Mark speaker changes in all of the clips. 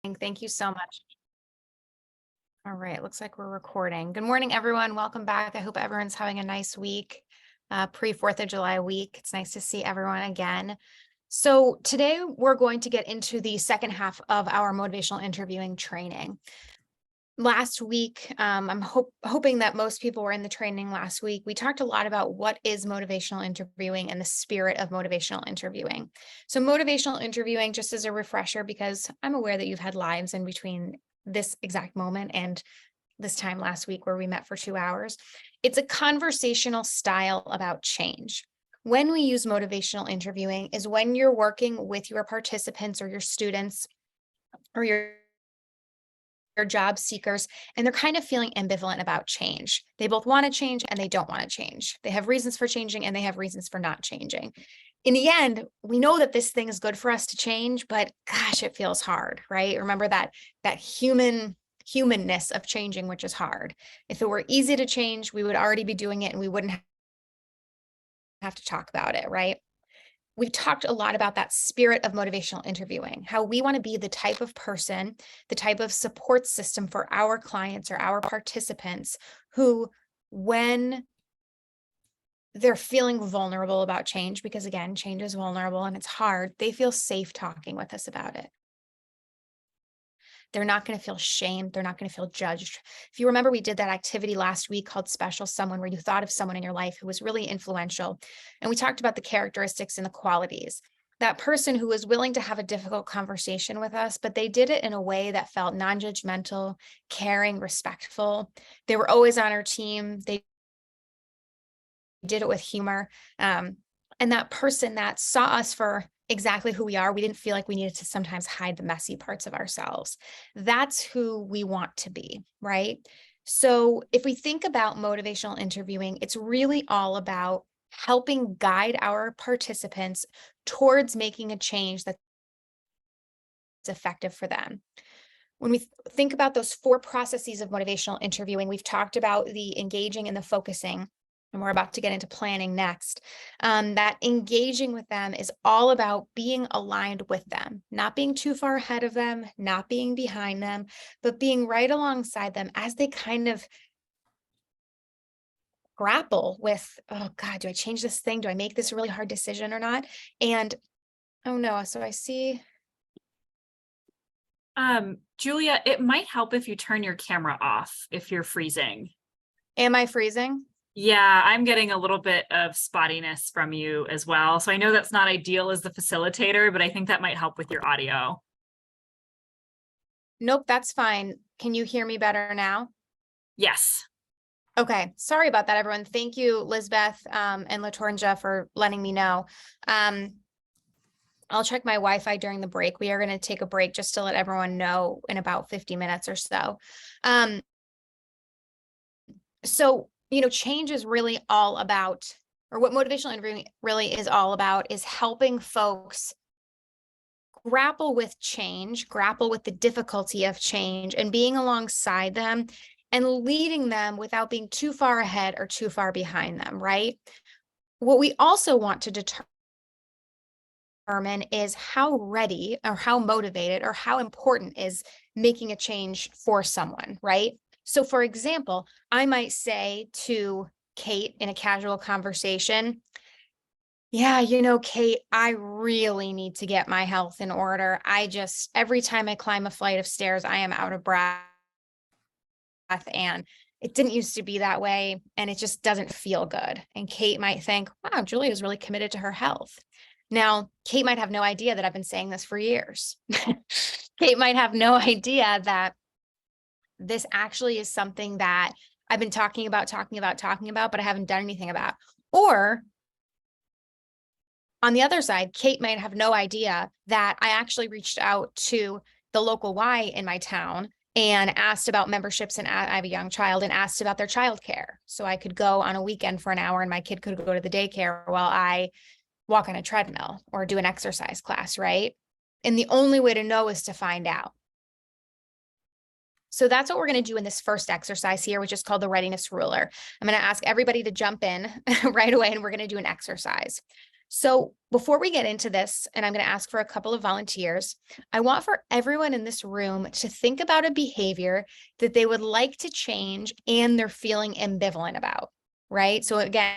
Speaker 1: Thank you so much. All right, looks like we're recording. Good morning, everyone. Welcome back. I hope everyone's having a nice week, pre-4th of July week. It's nice to see everyone again. So today we're going to get into the second half of our motivational interviewing training. Last week, I'm hoping that most people were in the training last week. We talked a lot about what is motivational interviewing and the spirit of motivational interviewing. So motivational interviewing, just as a refresher, because I'm aware that you've had lives in between this exact moment and this time last week where we met for 2 hours. It's a conversational style about change. When we use motivational interviewing is when you're working with your participants or your students or your job seekers, and they're kind of feeling ambivalent about change. They both want to change and they don't want to change. They have reasons for changing and they have reasons for not changing. In the end, we know that this thing is good for us to change, but gosh, it feels hard, right? Remember that humanness of changing, which is hard. If it were easy to change, we would already be doing it and we wouldn't have to talk about it, right? We've talked a lot about that spirit of motivational interviewing, how we want to be the type of person, the type of support system for our clients or our participants who, when they're feeling vulnerable about change, because again, change is vulnerable and it's hard, they feel safe talking with us about it. They're not going to feel shamed. They're not going to feel judged. If you remember, we did that activity last week called Special Someone, where you thought of someone in your life who was really influential. And we talked about the characteristics and the qualities. That person who was willing to have a difficult conversation with us, but they did it in a way that felt non-judgmental, caring, respectful. They were always on our team. They did it with humor. And that person that saw us for exactly who we are, we didn't feel like we needed to sometimes hide the messy parts of ourselves. That's who we want to be, right? So if we think about motivational interviewing, it's really all about helping guide our participants towards making a change that's effective for them. When we think about those 4 processes of motivational interviewing, we've talked about the engaging and the focusing, and we're about to get into planning next. That engaging with them is all about being aligned with them, not being too far ahead of them, not being behind them, but being right alongside them as they kind of grapple with, oh God, do I change this thing? Do I make this really hard decision or not? And oh no, so I see.
Speaker 2: Julia, it might help if you turn your camera off if you're freezing.
Speaker 1: Am I freezing?
Speaker 2: Yeah, I'm getting a little bit of spottiness from you as well. So I know that's not ideal as the facilitator, but I think that might help with your audio.
Speaker 1: Nope, that's fine. Can you hear me better now?
Speaker 2: Yes.
Speaker 1: Okay, sorry about that, everyone. Thank you, Lizbeth and Latornja, for letting me know. I'll check my Wi-Fi during the break. We are going to take a break just to let everyone know in about 50 minutes or so. Change is really all about, or what motivational interviewing really is all about, is helping folks grapple with change, grapple with the difficulty of change, and being alongside them and leading them without being too far ahead or too far behind them, right? What we also want to determine is how ready or how motivated or how important is making a change for someone, right? So for example, I might say to Kate in a casual conversation, yeah, Kate, I really need to get my health in order. Every time I climb a flight of stairs, I am out of breath, and it didn't used to be that way, and it just doesn't feel good. And Kate might think, wow, Julia is really committed to her health. Now, Kate might have no idea that I've been saying this for years. Kate might have no idea that this actually is something that I've been talking about, but I haven't done anything about. Or on the other side, Kate might have no idea that I actually reached out to the local Y in my town and asked about memberships, and I have a young child, and asked about their childcare. So I could go on a weekend for an hour and my kid could go to the daycare while I walk on a treadmill or do an exercise class, right? And the only way to know is to find out. So that's what we're going to do in this first exercise here, which is called the readiness ruler. I'm going to ask everybody to jump in right away, and we're going to do an exercise. So before we get into this, and I'm going to ask for a couple of volunteers, I want for everyone in this room to think about a behavior that they would like to change and they're feeling ambivalent about, right? So again,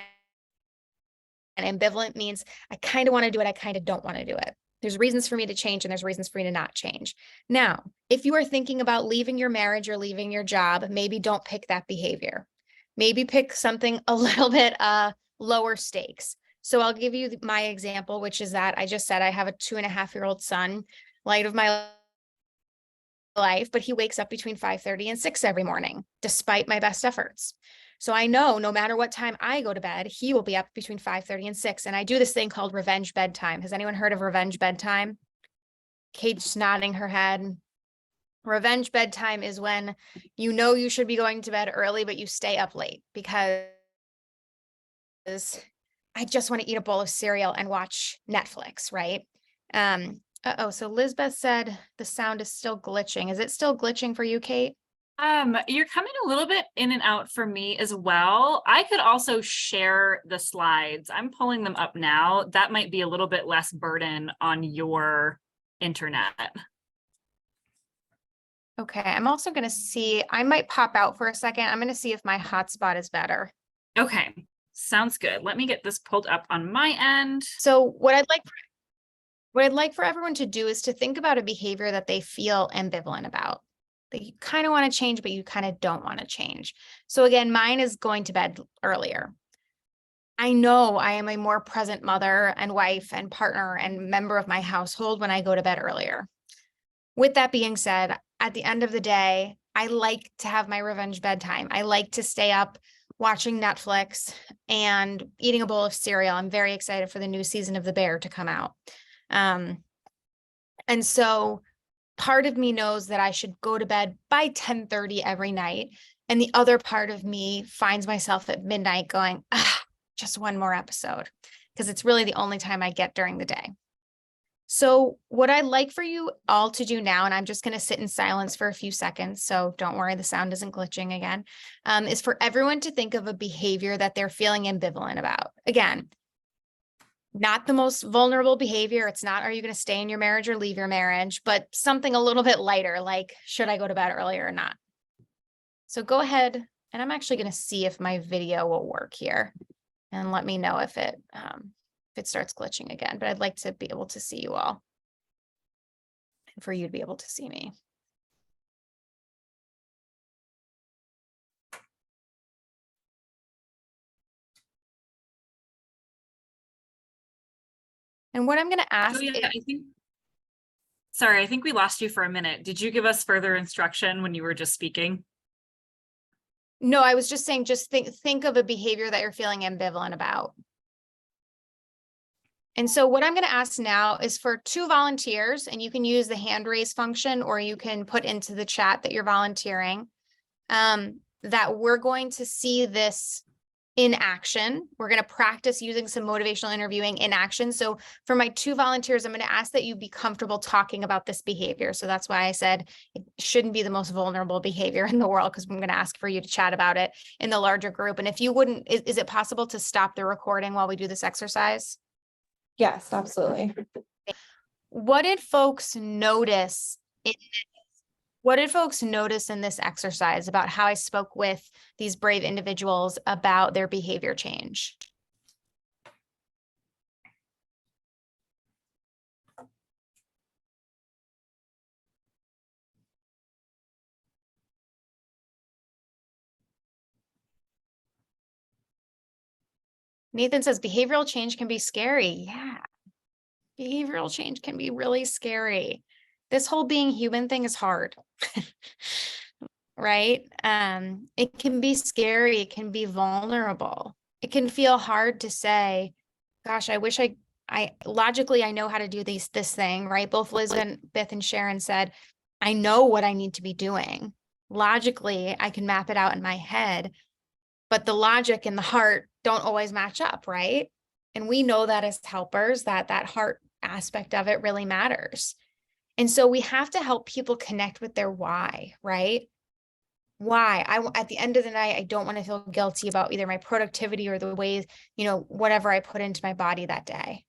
Speaker 1: ambivalent means I kind of want to do it, I kind of don't want to do it. There's reasons for me to change and there's reasons for me to not change. Now, if you are thinking about leaving your marriage or leaving your job, maybe don't pick that behavior. Maybe pick something a little bit lower stakes. So I'll give you my example, which is that I just said I have a 2.5-year-old son, light of my life, but he wakes up between 5:30 and 6 every morning, despite my best efforts. So I know no matter what time I go to bed, he will be up between 5:30 and 6. And I do this thing called revenge bedtime. Has anyone heard of revenge bedtime? Kate's nodding her head. Revenge bedtime is when you know you should be going to bed early, but you stay up late because I just want to eat a bowl of cereal and watch Netflix, right? So Lizbeth said the sound is still glitching. Is it still glitching for you, Kate?
Speaker 2: You're coming a little bit in and out for me as well. I could also share the slides. I'm pulling them up now. That might be a little bit less burden on your internet.
Speaker 1: Okay, I'm also going to see, I might pop out for a second. I'm going to see if my hotspot is better.
Speaker 2: Okay, sounds good. Let me get this pulled up on my end.
Speaker 1: So what I'd like for everyone to do is to think about a behavior that they feel ambivalent about, that you kind of want to change, but you kind of don't want to change. So again, mine is going to bed earlier. I know I am a more present mother and wife and partner and member of my household when I go to bed earlier. With that being said, at the end of the day, I like to have my revenge bedtime. I like to stay up watching Netflix and eating a bowl of cereal. I'm very excited for the new season of The Bear to come out. And so part of me knows that I should go to bed by 10:30 every night. And the other part of me finds myself at midnight going, just one more episode, because it's really the only time I get during the day. So what I'd like for you all to do now, and I'm just going to sit in silence for a few seconds, so don't worry, the sound isn't glitching again, is for everyone to think of a behavior that they're feeling ambivalent about. Again, not the most vulnerable behavior. It's not, are you going to stay in your marriage or leave your marriage, but something a little bit lighter, like, should I go to bed earlier or not? So go ahead, and I'm actually going to see if my video will work here, and let me know if it starts glitching again, but I'd like to be able to see you all and for you to be able to see me. And what I'm going to ask is,
Speaker 2: Sorry, I think we lost you for a minute. Did you give us further instruction when you were just speaking?
Speaker 1: No, I was just saying, just think of a behavior that you're feeling ambivalent about. And so what I'm going to ask now is for 2 volunteers, and you can use the hand raise function, or you can put into the chat that you're volunteering, that we're going to see this in action. We're going to practice using some motivational interviewing in action. So for my 2 volunteers, I'm going to ask that you be comfortable talking about this behavior. So that's why I said it shouldn't be the most vulnerable behavior in the world, because I'm going to ask for you to chat about it in the larger group. And if you wouldn't, is it possible to stop the recording while we do this exercise?
Speaker 3: Yes, absolutely.
Speaker 1: What did folks notice in this exercise about how I spoke with these brave individuals about their behavior change? Nathan says behavioral change can be scary. Yeah, behavioral change can be really scary. This whole being human thing is hard, right? It can be scary. It can be vulnerable. It can feel hard to say, gosh, I wish I logically, I know how to do this thing, right? Both Elizabeth and Sharon said, I know what I need to be doing. Logically, I can map it out in my head, but the logic and the heart don't always match up, right? And we know that as helpers, that heart aspect of it really matters. And so we have to help people connect with their why, right? Why? At the end of the night, I don't want to feel guilty about either my productivity or the ways, whatever I put into my body that day.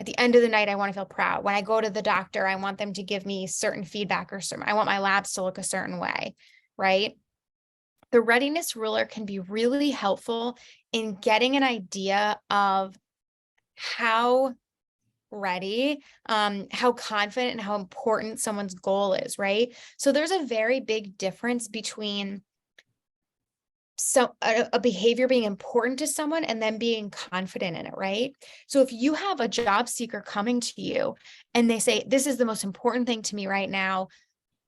Speaker 1: At the end of the night, I want to feel proud. When I go to the doctor, I want them to give me certain feedback or I want my labs to look a certain way, right? The readiness ruler can be really helpful in getting an idea of how ready, how confident and how important someone's goal is, right? So there's a very big difference between a behavior being important to someone and then being confident in it, right? So if you have a job seeker coming to you and they say, this is the most important thing to me right now,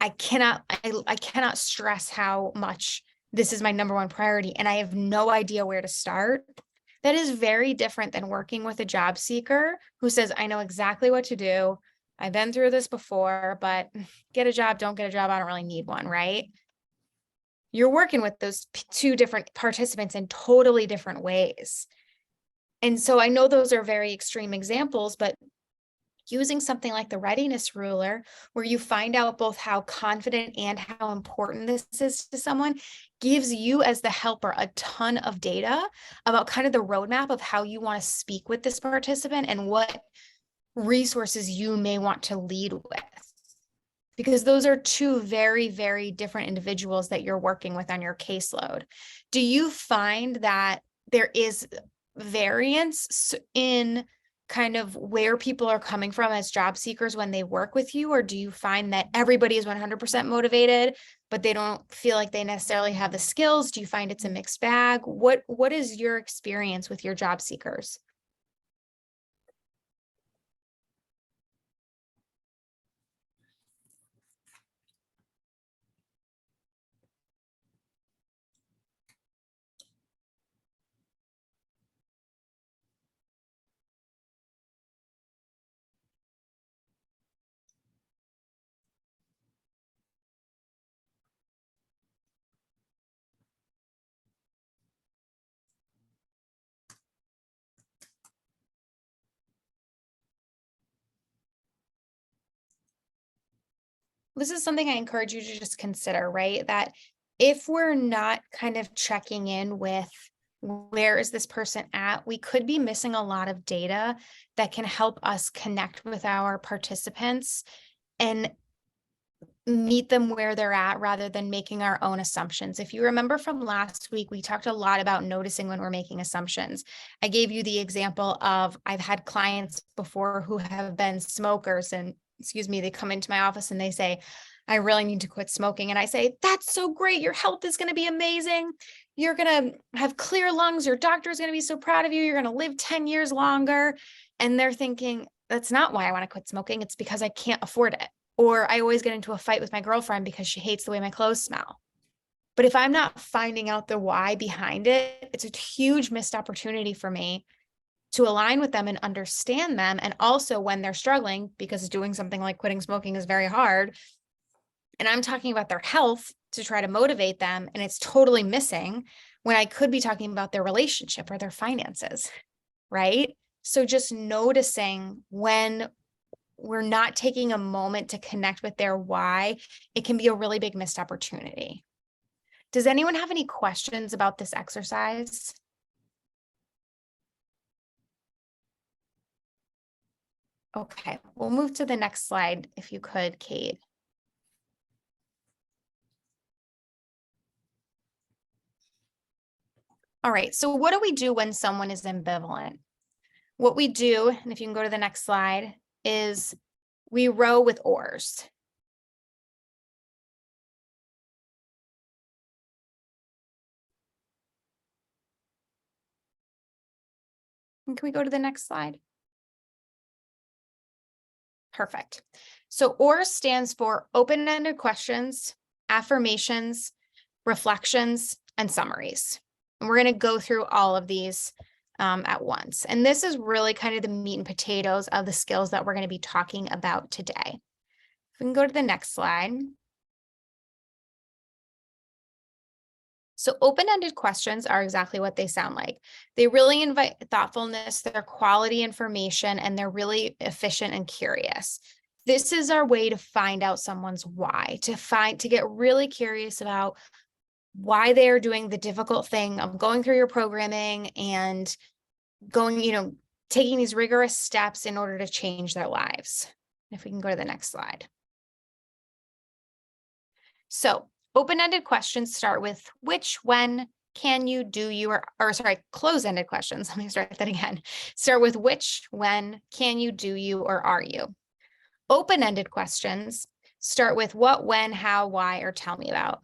Speaker 1: I cannot stress how much this is my number one priority, and I have no idea where to start. That is very different than working with a job seeker who says, I know exactly what to do. I've been through this before, but get a job, don't get a job, I don't really need one, right? You're working with those two different participants in totally different ways. And so I know those are very extreme examples, but using something like the readiness ruler, where you find out both how confident and how important this is to someone, gives you as the helper a ton of data about kind of the roadmap of how you want to speak with this participant and what resources you may want to lead with. Because those are two very, very different individuals that you're working with on your caseload. Do you find that there is variance in kind of where people are coming from as job seekers when they work with you? Or do you find that everybody is 100% motivated, but they don't feel like they necessarily have the skills? Do you find it's a mixed bag? What is your experience with your job seekers? This is something I encourage you to just consider, right? That if we're not kind of checking in with where is this person at, we could be missing a lot of data that can help us connect with our participants and meet them where they're at rather than making our own assumptions. If you remember from last week, we talked a lot about noticing when we're making assumptions. I gave you the example of I've had clients before who have been smokers and they come into my office and they say, I really need to quit smoking. And I say, that's so great. Your health is going to be amazing. You're going to have clear lungs. Your doctor is going to be so proud of you. You're going to live 10 years longer. And they're thinking, that's not why I want to quit smoking. It's because I can't afford it. Or I always get into a fight with my girlfriend because she hates the way my clothes smell. But if I'm not finding out the why behind it, it's a huge missed opportunity for me to align with them and understand them. And also when they're struggling, because doing something like quitting smoking is very hard, and I'm talking about their health to try to motivate them, and it's totally missing when I could be talking about their relationship or their finances, right? So just noticing when we're not taking a moment to connect with their why, it can be a really big missed opportunity. Does anyone have any questions about this exercise? Okay, we'll move to the next slide if you could, Kate. All right, so what do we do when someone is ambivalent? What we do, and if you can go to the next slide, is we row with oars. And can we go to the next slide? Perfect. So ORS stands for open-ended questions, affirmations, reflections, and summaries. And we're going to go through all of these at once. And this is really kind of the meat and potatoes of the skills that we're going to be talking about today. If we can go to the next slide. So open-ended questions are exactly what they sound like. They really invite thoughtfulness, they're quality information, and they're really efficient and curious. This is our way to find out someone's why, to get really curious about why they are doing the difficult thing of going through your programming and going, taking these rigorous steps in order to change their lives. If we can go to the next slide. So open-ended questions start with which, when, can you, do you, or sorry, close-ended questions. Let me start that again. Start with which, when, can you, do you, or are you? Open-ended questions start with what, when, how, why, or tell me about.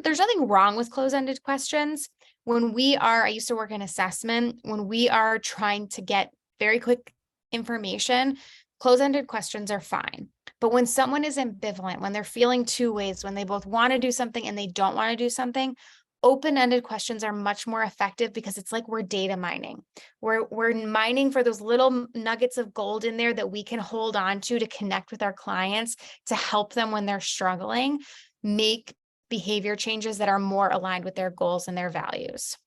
Speaker 1: There's nothing wrong with close-ended questions. When I used to work in assessment, when we are trying to get very quick information, close-ended questions are fine. But when someone is ambivalent, when they're feeling two ways, when they both want to do something and they don't want to do something, open-ended questions are much more effective because it's like we're data mining. We're mining for those little nuggets of gold in there that we can hold on to connect with our clients, to help them when they're struggling, make behavior changes that are more aligned with their goals and their values.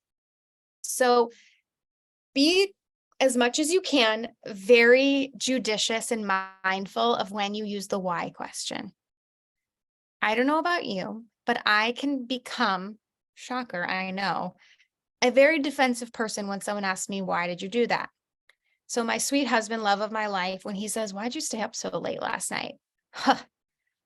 Speaker 1: So be, as much as you can, very judicious and mindful of when you use the why question. I don't know about you, but I can become, shocker, I know, a very defensive person when someone asks me, why did you do that? So my sweet husband, love of my life, when he says, why'd you stay up so late last night? Huh,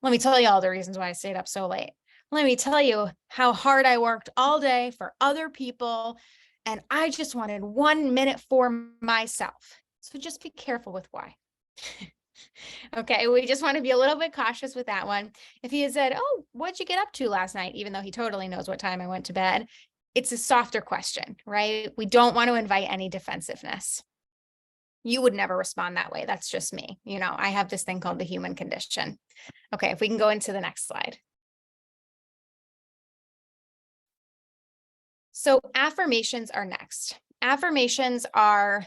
Speaker 1: let me tell you all the reasons why I stayed up so late. Let me tell you how hard I worked all day for other people, and I just wanted 1 minute for myself. So just be careful with why. Okay, we just want to be a little bit cautious with that one. If he had said, oh, what'd you get up to last night? Even though he totally knows what time I went to bed, it's a softer question, right? We don't want to invite any defensiveness. You would never respond that way. That's just me. You know, I have this thing called the human condition. Okay, if we can go into the next slide. So affirmations are next. Affirmations are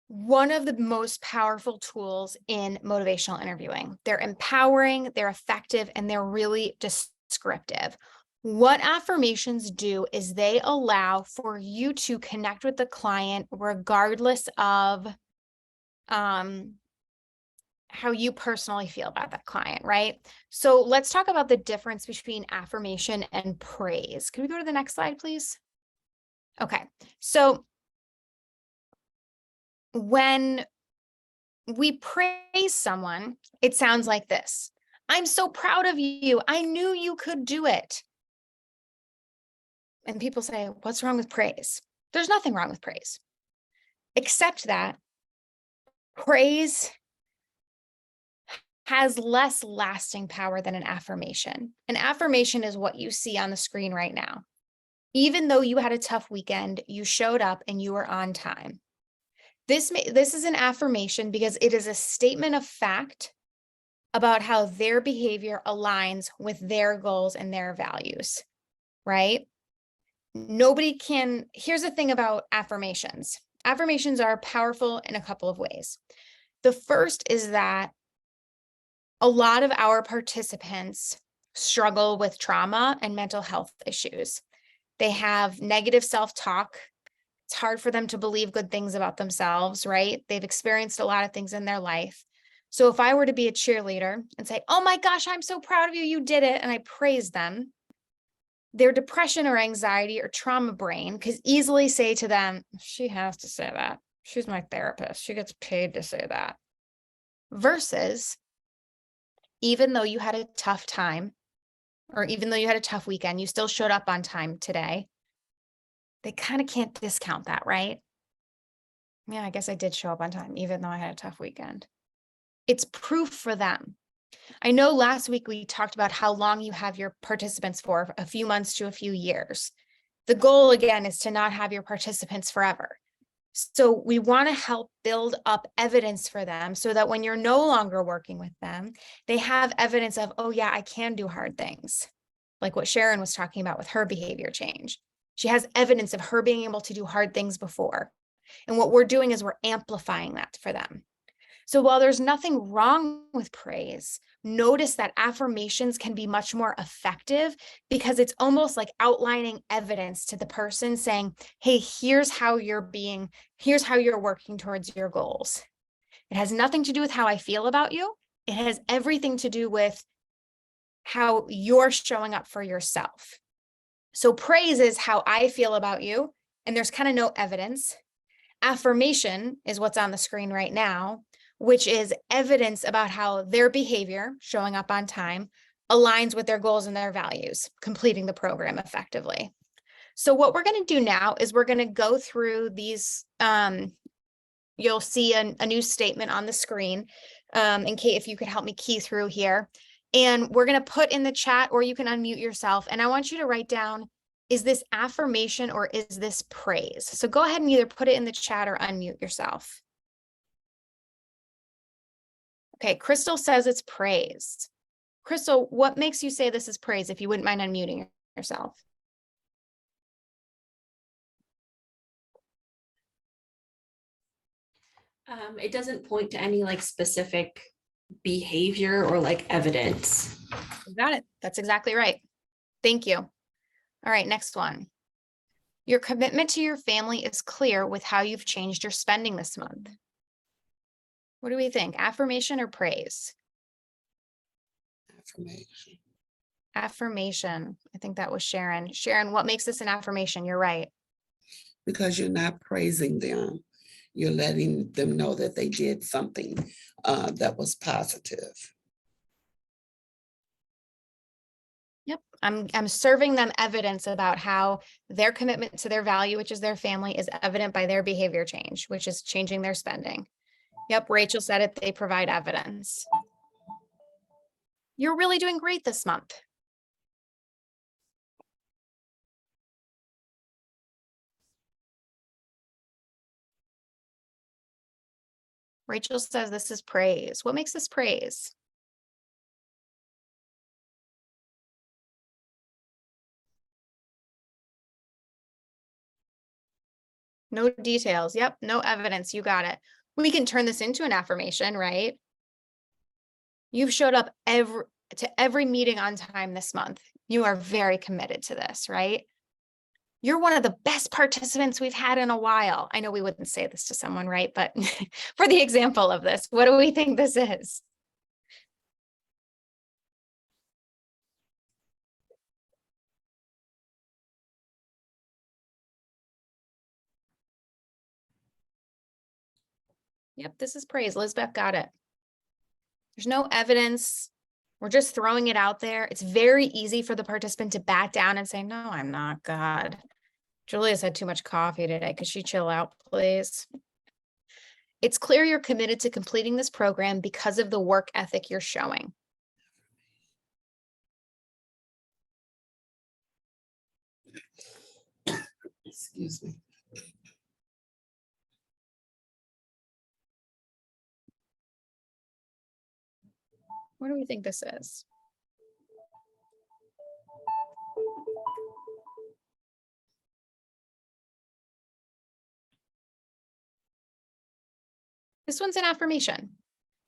Speaker 1: one of the most powerful tools in motivational interviewing. They're empowering, they're effective, and they're really descriptive. What affirmations do is they allow for you to connect with the client regardless of how you personally feel about that client, right? So let's talk about the difference between affirmation and praise. Can we go to the next slide, please? Okay, so when we praise someone, it sounds like this. I'm so proud of you. I knew you could do it. And people say, what's wrong with praise? There's nothing wrong with praise, except that praise has less lasting power than an affirmation. An affirmation is what you see on the screen right now. Even though you had a tough weekend, you showed up and you were on time. This is an affirmation because it is a statement of fact about how their behavior aligns with their goals and their values, right? Here's the thing about affirmations. Affirmations are powerful in a couple of ways. The first is that a lot of our participants struggle with trauma and mental health issues. They have negative self-talk. It's hard for them to believe good things about themselves, right? They've experienced a lot of things in their life. So if I were to be a cheerleader and say, oh my gosh, I'm so proud of you, you did it, and I praise them, their depression or anxiety or trauma brain could easily say to them, she has to say that. She's my therapist. She gets paid to say that. Versus, even though you had a tough time, or even though you had a tough weekend, you still showed up on time today. They kind of can't discount that, right? Yeah, I guess I did show up on time, even though I had a tough weekend. It's proof for them. I know last week we talked about how long you have your participants for, a few months to a few years. The goal, again, is to not have your participants forever. So we want to help build up evidence for them so that when you're no longer working with them, they have evidence of, oh yeah, I can do hard things. Like what Sharon was talking about with her behavior change. She has evidence of her being able to do hard things before. And what we're doing is we're amplifying that for them. So while there's nothing wrong with praise, notice that affirmations can be much more effective because it's almost like outlining evidence to the person saying, hey, here's how you're working towards your goals. It has nothing to do with how I feel about you. It has everything to do with how you're showing up for yourself. So praise is how I feel about you, and there's kind of no evidence. Affirmation is what's on the screen right now, which is evidence about how their behavior, showing up on time, aligns with their goals and their values, completing the program effectively. So what we're going to do now is we're going to go through these. You'll see a new statement on the screen. And Kate, if you could help me key through here. And we're going to put in the chat, or you can unmute yourself. And I want you to write down, is this affirmation or is this praise? So go ahead and either put it in the chat or unmute yourself. Okay, Crystal says it's praise. Crystal, what makes you say this is praise, if you wouldn't mind unmuting yourself?
Speaker 4: It doesn't point to any like specific behavior or like evidence.
Speaker 1: You got it. That's exactly right. Thank you. All right, next one. Your commitment to your family is clear with how you've changed your spending this month. What do we think? Affirmation or praise?
Speaker 5: Affirmation.
Speaker 1: Affirmation. I think that was Sharon. Sharon, what makes this an affirmation? You're right.
Speaker 5: Because you're not praising them. You're letting them know that they did something that was positive.
Speaker 1: Yep. I'm serving them evidence about how their commitment to their value, which is their family, is evident by their behavior change, which is changing their spending. Yep. Rachel said it. They provide evidence. You're really doing great this month. Rachel says this is praise. What makes this praise? No details. Yep. No evidence. You got it. We can turn this into an affirmation, right? You've showed up to every meeting on time this month. You are very committed to this, right? You're one of the best participants we've had in a while. I know we wouldn't say this to someone, right? But for the example of this, what do we think this is? Yep, this is praise. Lisbeth got it. There's no evidence. We're just throwing it out there. It's very easy for the participant to back down and say, no, I'm not God. Julia's had too much coffee today. Could she chill out, please? It's clear you're committed to completing this program because of the work ethic you're showing.
Speaker 5: Excuse me.
Speaker 1: What do we think this is? This one's an affirmation,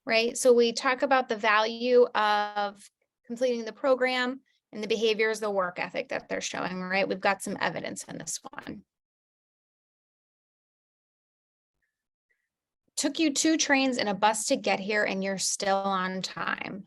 Speaker 1: right? So we talk about the value of completing the program and the behaviors, the work ethic that they're showing, right? We've got some evidence in this one. Took you 2 trains and a bus to get here and you're still on time.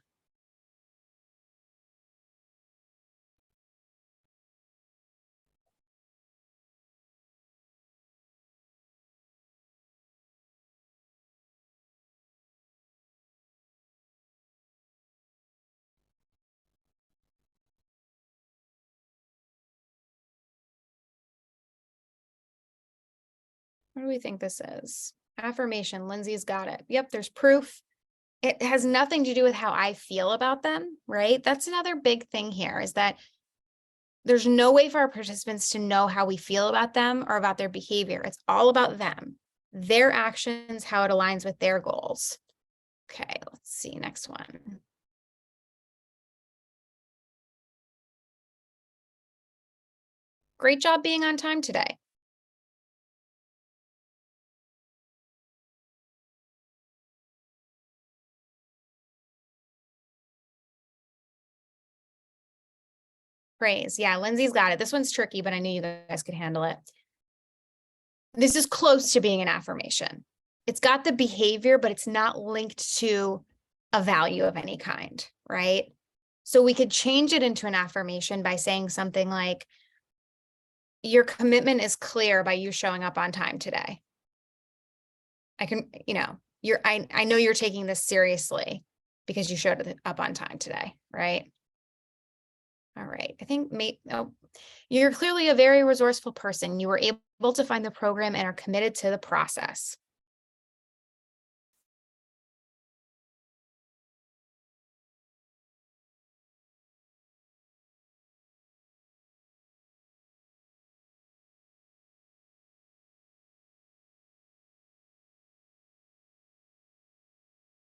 Speaker 1: What do we think this is? Affirmation. Lindsay's got it. Yep, there's proof. It has nothing to do with how I feel about them, right? That's another big thing here, is that there's no way for our participants to know how we feel about them or about their behavior. It's all about them, their actions, how it aligns with their goals. Okay, let's see, next one. Great job being on time today. Praise. Yeah, Lindsay's got it. This one's tricky, but I knew you guys could handle it. This is close to being an affirmation. It's got the behavior, but it's not linked to a value of any kind, right? So we could change it into an affirmation by saying something like, your commitment is clear by you showing up on time today. I can, I know you're taking this seriously because you showed up on time today, right? All right. I think you're clearly a very resourceful person. You were able to find the program and are committed to the process.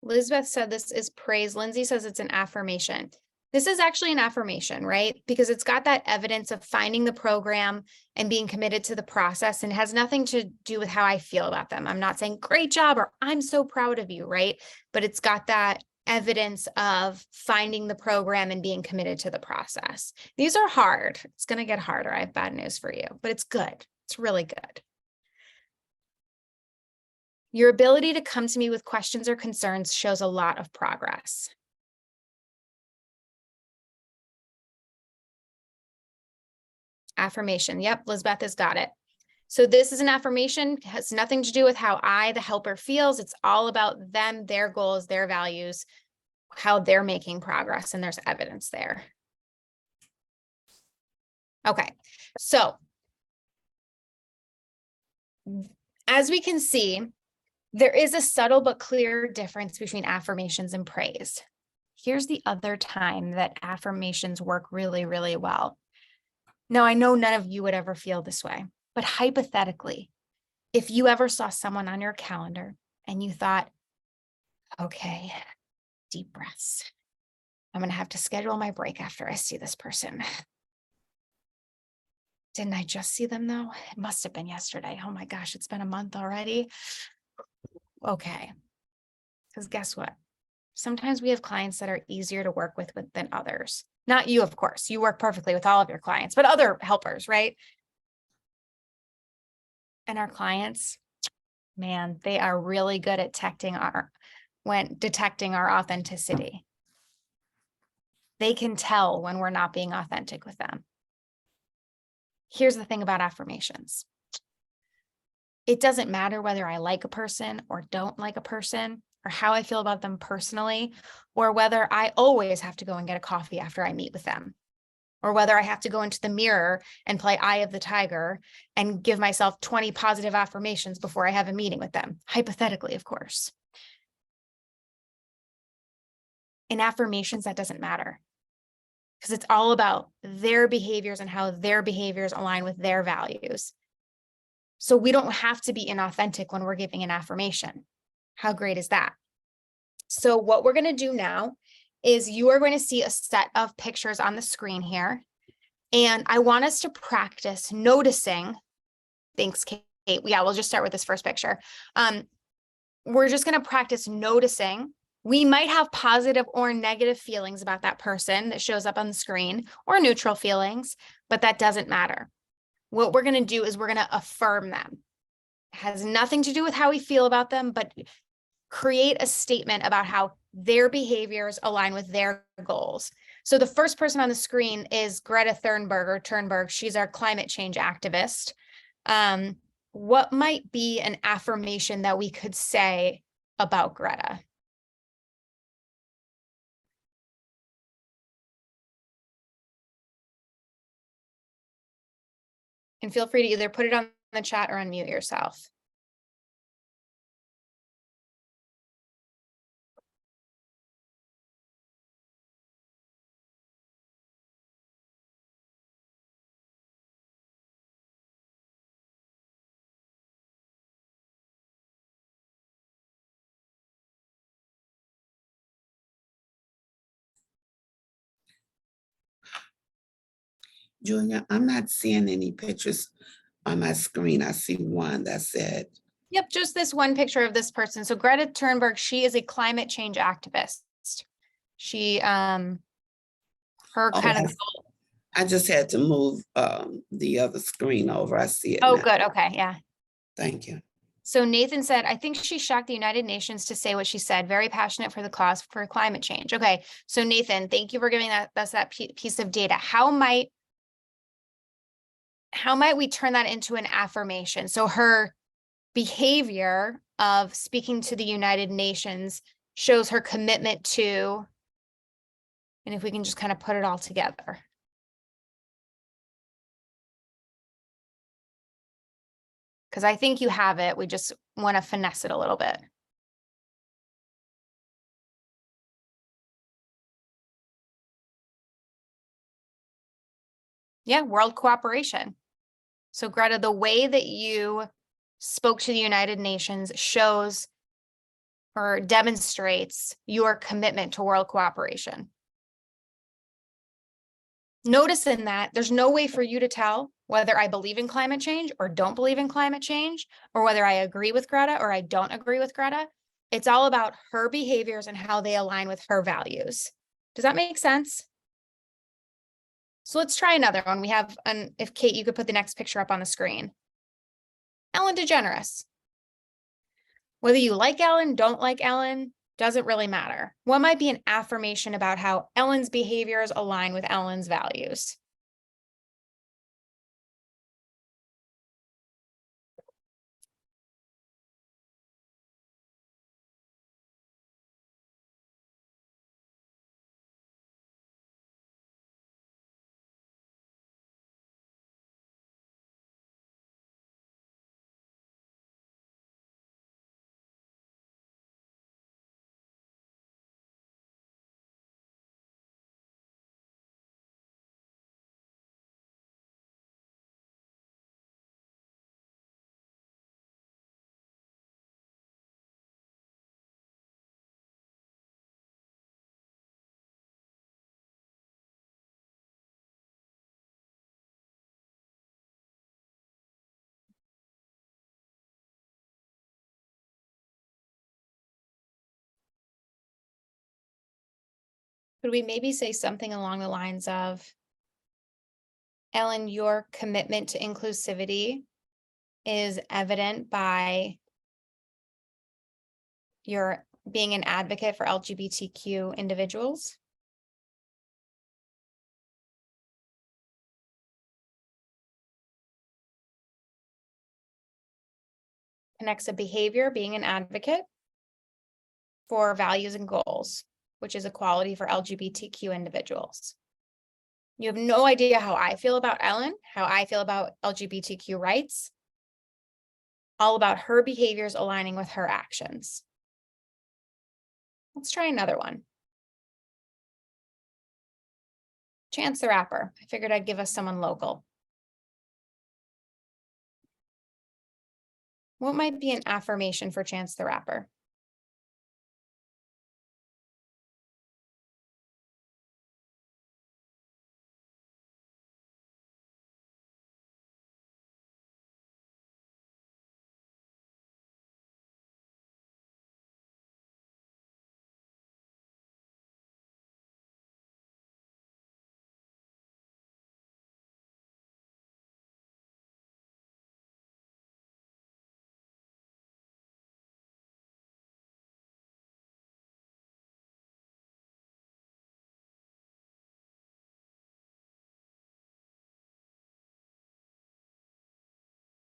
Speaker 1: Elizabeth said this is praise. Lindsay says it's an affirmation. This is actually an affirmation, right? Because it's got that evidence of finding the program and being committed to the process, and has nothing to do with how I feel about them. I'm not saying great job or I'm so proud of you, right? But it's got that evidence of finding the program and being committed to the process. These are hard. It's going to get harder. I have bad news for you, but it's good. It's really good. Your ability to come to me with questions or concerns shows a lot of progress. Affirmation. Yep, Lizbeth has got it. So this is an affirmation. It has nothing to do with how I, the helper, feels. It's all about them, their goals, their values, how they're making progress, and there's evidence there. Okay, so as we can see, there is a subtle but clear difference between affirmations and praise. Here's the other time that affirmations work really, really well. Now, I know none of you would ever feel this way, but hypothetically, if you ever saw someone on your calendar and you thought, okay, deep breaths, I'm going to have to schedule my break after I see this person. Didn't I just see them though? It must have been yesterday. Oh my gosh, it's been a month already. Okay. Because guess what? Sometimes we have clients that are easier to work with than others. Not you, of course. You work perfectly with all of your clients, but other helpers, right? And our clients, man, they are really good at detecting our authenticity. They can tell when we're not being authentic with them. Here's the thing about affirmations. It doesn't matter whether I like a person or don't like a person, or how I feel about them personally, or whether I always have to go and get a coffee after I meet with them, or whether I have to go into the mirror and play Eye of the Tiger and give myself 20 positive affirmations before I have a meeting with them. Hypothetically, of course. In affirmations, that doesn't matter, because it's all about their behaviors and how their behaviors align with their values. So we don't have to be inauthentic when we're giving an affirmation. How great is that? So what we're going to do now is you are going to see a set of pictures on the screen here. And I want us to practice noticing. Thanks, Kate. Yeah, we'll just start with this first picture. We're just going to practice noticing. We might have positive or negative feelings about that person that shows up on the screen, or neutral feelings, but that doesn't matter. What we're going to do is we're going to affirm them. It has nothing to do with how we feel about them, but create a statement about how their behaviors align with their goals. So the first person on the screen is Greta Thunberg. She's our climate change activist. What might be an affirmation that we could say about Greta? And feel free to either put it on the chat or unmute yourself.
Speaker 5: Julia, I'm not seeing any pictures on my screen. I see one that said.
Speaker 1: Yep, just this one picture of this person. So Greta Thunberg, she is a climate change activist. She, her kind of.
Speaker 5: I just had to move the other screen over. I see it
Speaker 1: Oh,
Speaker 5: now.
Speaker 1: good. Okay, yeah.
Speaker 5: Thank you.
Speaker 1: So Nathan said, I think she shocked the United Nations to say what she said. Very passionate for the cause for climate change. Okay, so Nathan, thank you for giving us that piece of data. How might we turn that into an affirmation? So her behavior of speaking to the United Nations shows her commitment to, and if we can just kind of put it all together. Because I think you have it. We just want to finesse it a little bit. Yeah, world cooperation. So Greta, the way that you spoke to the United Nations shows or demonstrates your commitment to world cooperation. Notice in that there's no way for you to tell whether I believe in climate change or don't believe in climate change, or whether I agree with Greta or I don't agree with Greta. It's all about her behaviors and how they align with her values. Does that make sense? So let's try another one. We have, if Kate, you could put the next picture up on the screen. Ellen DeGeneres. Whether you like Ellen, don't like Ellen, doesn't really matter. What might be an affirmation about how Ellen's behaviors align with Ellen's values? Could we maybe say something along the lines of, Ellen, your commitment to inclusivity is evident by your being an advocate for LGBTQ individuals? Connects a behavior, being an advocate for values and goals, which is equality for LGBTQ individuals. You have no idea how I feel about Ellen, how I feel about LGBTQ rights, all about her behaviors aligning with her actions. Let's try another one. Chance the Rapper. I figured I'd give us someone local. What might be an affirmation for Chance the Rapper?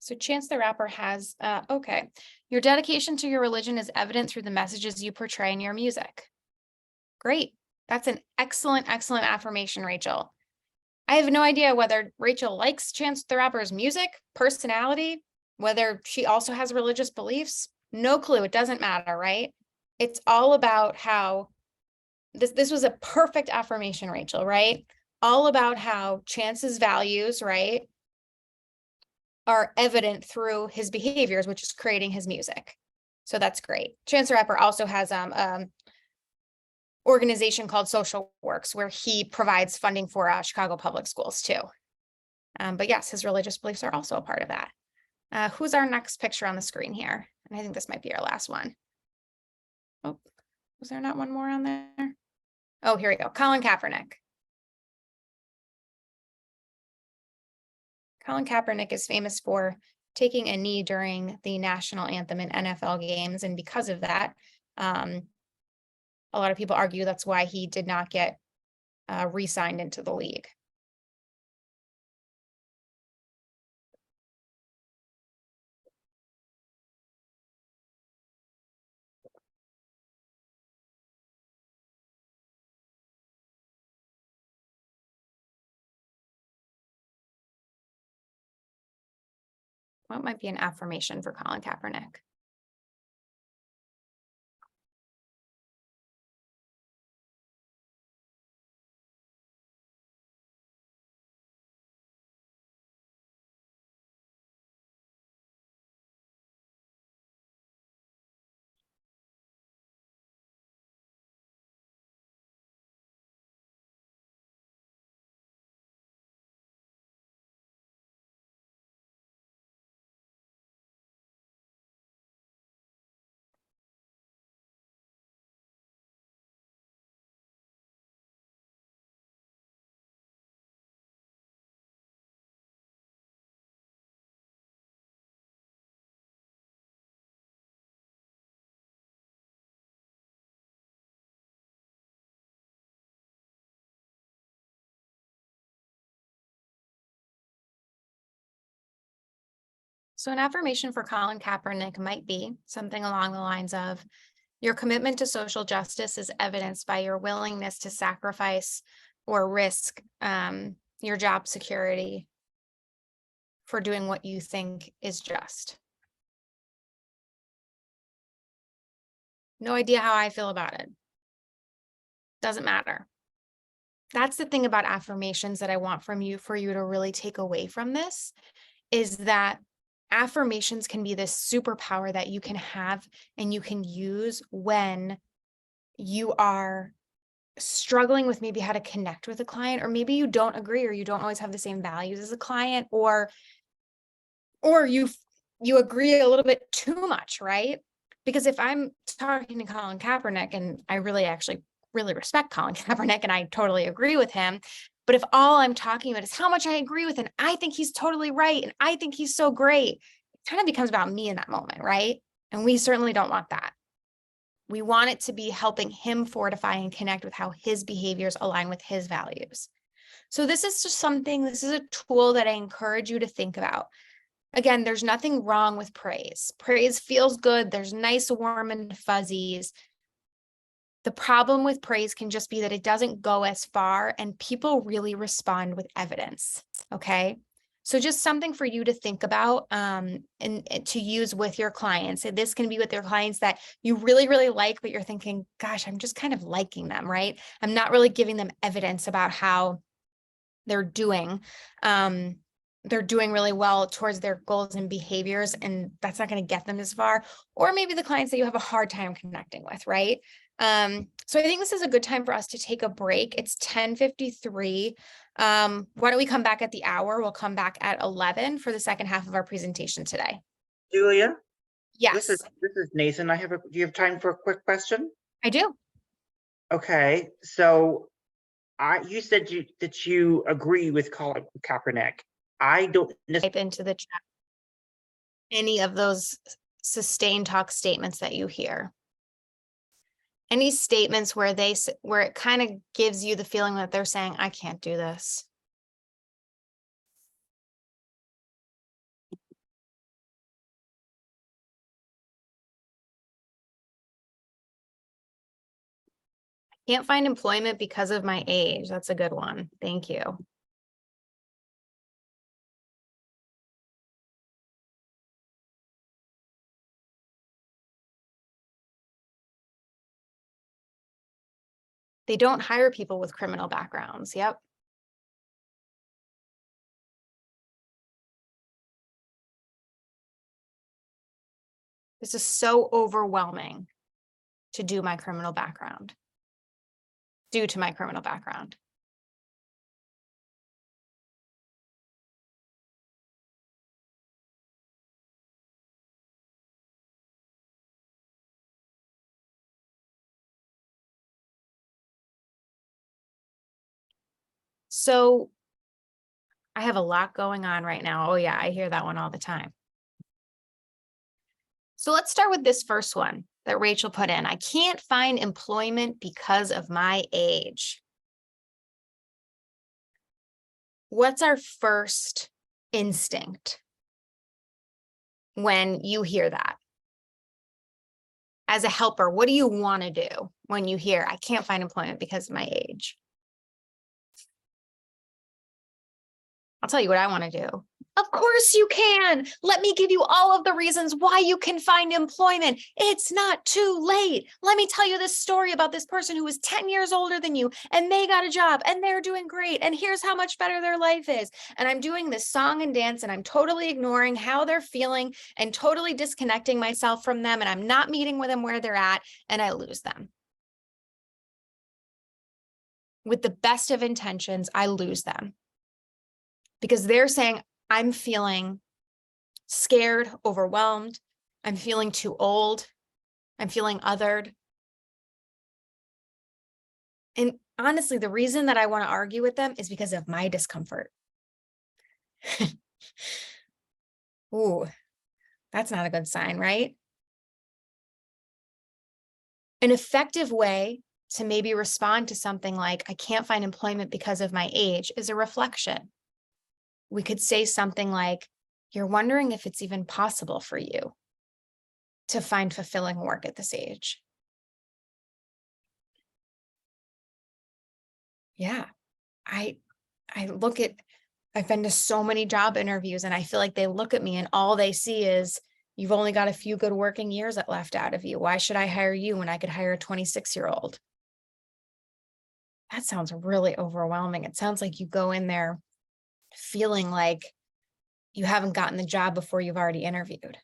Speaker 1: So Chance the Rapper has, okay. Your dedication to your religion is evident through the messages you portray in your music. Great. That's an excellent, excellent affirmation, Rachel. I have no idea whether Rachel likes Chance the Rapper's music, personality, whether she also has religious beliefs. No clue. It doesn't matter, right? It's all about how this was a perfect affirmation, Rachel, right? All about how Chance's values, right, are evident through his behaviors, which is creating his music. So that's great. Chance the Rapper also has organization called Social Works, where he provides funding for Chicago public schools too. But yes, his religious beliefs are also a part of that. Who's our next picture on the screen here? And I think this might be our last one. Oh, was there not one more on there? Oh, here we go. Colin Kaepernick. Colin Kaepernick is famous for taking a knee during the national anthem in NFL games. And because of that, a lot of people argue that's why he did not get re-signed into the league. What might be an affirmation for Colin Kaepernick? So an affirmation for Colin Kaepernick might be something along the lines of, your commitment to social justice is evidenced by your willingness to sacrifice or risk your job security for doing what you think is just. No idea how I feel about it. Doesn't matter. That's the thing about affirmations that I want from you, for you to really take away from this, is that affirmations can be this superpower that you can have and you can use when you are struggling with maybe how to connect with a client, or maybe you don't agree, or you don't always have the same values as a client, or you agree a little bit too much, right? Because if I'm talking to Colin Kaepernick, and I really respect Colin Kaepernick and I totally agree with him, but if all I'm talking about is how much I agree with him, I think he's totally right, and I think he's so great, it kind of becomes about me in that moment, right? And we certainly don't want that. We want it to be helping him fortify and connect with how his behaviors align with his values. So this is this is a tool that I encourage you to think about. Again, there's nothing wrong with praise. Praise feels good. There's nice, warm and fuzzies. The problem with praise can just be that it doesn't go as far, and people really respond with evidence. Okay. So just something for you to think about and to use with your clients. And this can be with your clients that you really, really like, but you're thinking, gosh, I'm just kind of liking them, right? I'm not really giving them evidence about how they're doing. They're doing really well towards their goals and behaviors, and that's not going to get them as far. Or maybe the clients that you have a hard time connecting with, right? So I think this is a good time for us to take a break. It's 10:53. Why don't we come back at the hour? We'll come back at 11 for the second half of our presentation today.
Speaker 6: Julia,
Speaker 1: Yes,
Speaker 6: this is Nathan. Do you have time for a quick question?
Speaker 1: I do.
Speaker 6: Okay, so you said that you agree with Colin Kaepernick. I don't
Speaker 1: Type into the chat any of those sustained talk statements that you hear. Any statements where it kind of gives you the feeling that they're saying, I can't do this. Can't find employment because of my age. That's a good one. Thank you. They don't hire people with criminal backgrounds. Yep. This is so overwhelming to do my criminal background, due to my criminal background. So I have a lot going on right now. Oh yeah, I hear that one all the time. So let's start with this first one that Rachel put in. I can't find employment because of my age. What's our first instinct when you hear that? As a helper, what do you want to do when you hear, I can't find employment because of my age? I'll tell you what I want to do. Of course you can. Let me give you all of the reasons why you can find employment. It's not too late. Let me tell you this story about this person who was 10 years older than you, and they got a job and they're doing great. And here's how much better their life is. And I'm doing this song and dance, and I'm totally ignoring how they're feeling and totally disconnecting myself from them. And I'm not meeting with them where they're at, and I lose them. With the best of intentions, I lose them because they're saying, I'm feeling scared, overwhelmed. I'm feeling too old. I'm feeling othered. And honestly, the reason that I want to argue with them is because of my discomfort. Ooh, that's not a good sign, right? An effective way to maybe respond to something like, I can't find employment because of my age, is a reflection. We could say something like, you're wondering if it's even possible for you to find fulfilling work at this age. Yeah, I've been to so many job interviews, and I feel like they look at me and all they see is, you've only got a few good working years left out of you. Why should I hire you when I could hire a 26-year-old? That sounds really overwhelming. It sounds like you go in there feeling like you haven't gotten the job before you've already interviewed.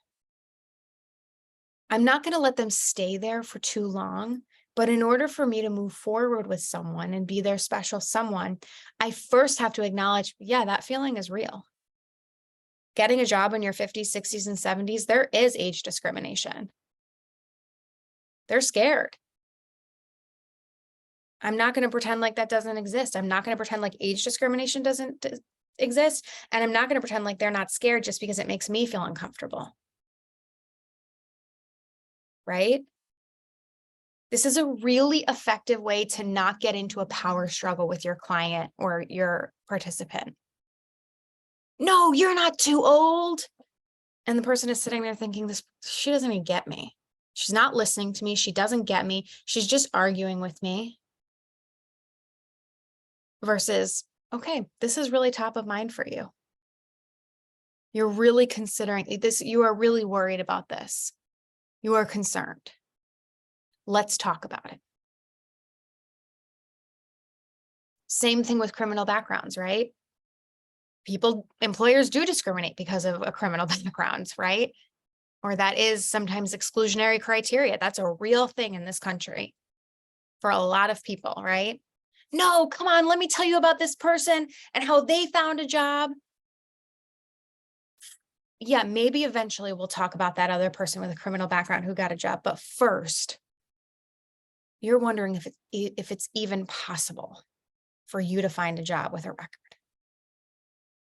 Speaker 1: I'm not going to let them stay there for too long, but in order for me to move forward with someone and be their special someone, I first have to acknowledge, yeah, that feeling is real. Getting a job in your 50s, 60s, and 70s, there is age discrimination. They're scared. I'm not going to pretend like that doesn't exist. I'm not going to pretend like age discrimination doesn't exist. And I'm not going to pretend like they're not scared just because it makes me feel uncomfortable. Right? This is a really effective way to not get into a power struggle with your client or your participant. No, you're not too old. And the person is sitting there thinking, she doesn't even get me. She's not listening to me. She doesn't get me. She's just arguing with me. Versus, okay, this is really top of mind for you. You're really considering this. You are really worried about this. You are concerned. Let's talk about it. Same thing with criminal backgrounds, right? Employers do discriminate because of a criminal background, right? Or that is sometimes exclusionary criteria. That's a real thing in this country for a lot of people, right? No, come on, let me tell you about this person and how they found a job. Yeah, maybe eventually we'll talk about that other person with a criminal background who got a job. But first, you're wondering if it's even possible for you to find a job with a record.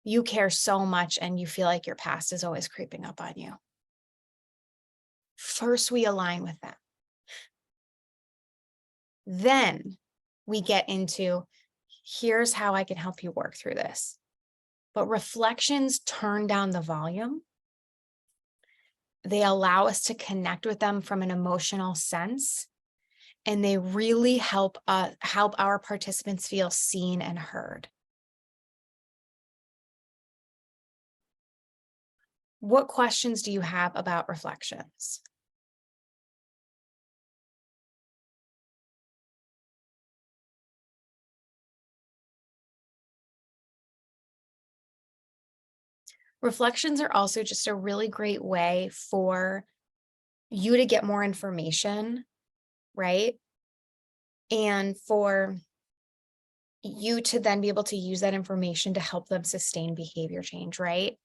Speaker 1: You care so much and you feel like your past is always creeping up on you. First, we align with that. Then we get into, here's how I can help you work through this. But reflections turn down the volume. They allow us to connect with them from an emotional sense. And they really help our participants feel seen and heard. What questions do you have about reflections? Reflections are also just a really great way for you to get more information, right? And for you to then be able to use that information to help them sustain behavior change, right?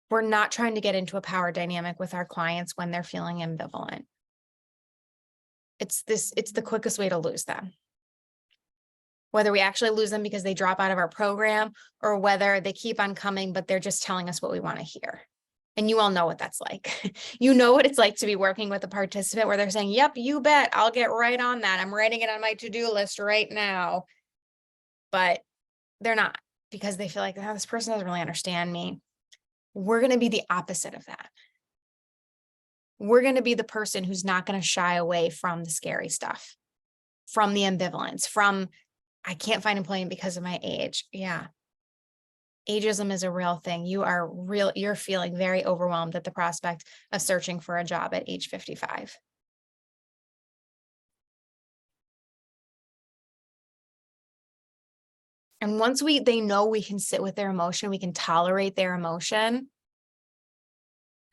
Speaker 1: We're not trying to get into a power dynamic with our clients when they're feeling ambivalent. It's the quickest way to lose them. Whether we actually lose them because they drop out of our program or whether they keep on coming, but they're just telling us what we want to hear. And you all know what that's like. You know what it's like to be working with a participant where they're saying, yep, you bet, I'll get right on that. I'm writing it on my to-do list right now. But they're not, because they feel like, oh, this person doesn't really understand me. We're going to be the opposite of that. We're going to be the person who's not going to shy away from the scary stuff, from the ambivalence, from I can't find employment because of my age. Yeah. Ageism is a real thing. You're feeling very overwhelmed at the prospect of searching for a job at age 55. And once they know we can sit with their emotion, we can tolerate their emotion,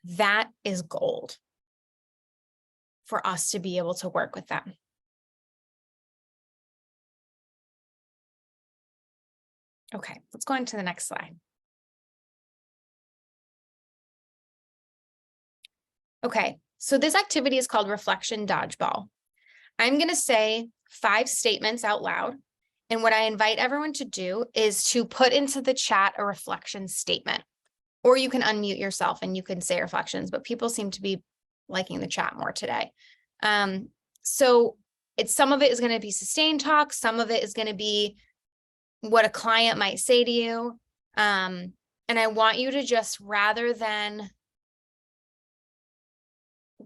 Speaker 1: that is gold for us to be able to work with them. Okay, let's go on to the next slide. Okay, so this activity is called Reflection Dodgeball. I'm going to say 5 statements out loud. And what I invite everyone to do is to put into the chat a reflection statement. Or you can unmute yourself and you can say reflections, but people seem to be liking the chat more today. So some of it is going to be sustained talk. Some of it is going to be what a client might say to you. And I want you to just, rather than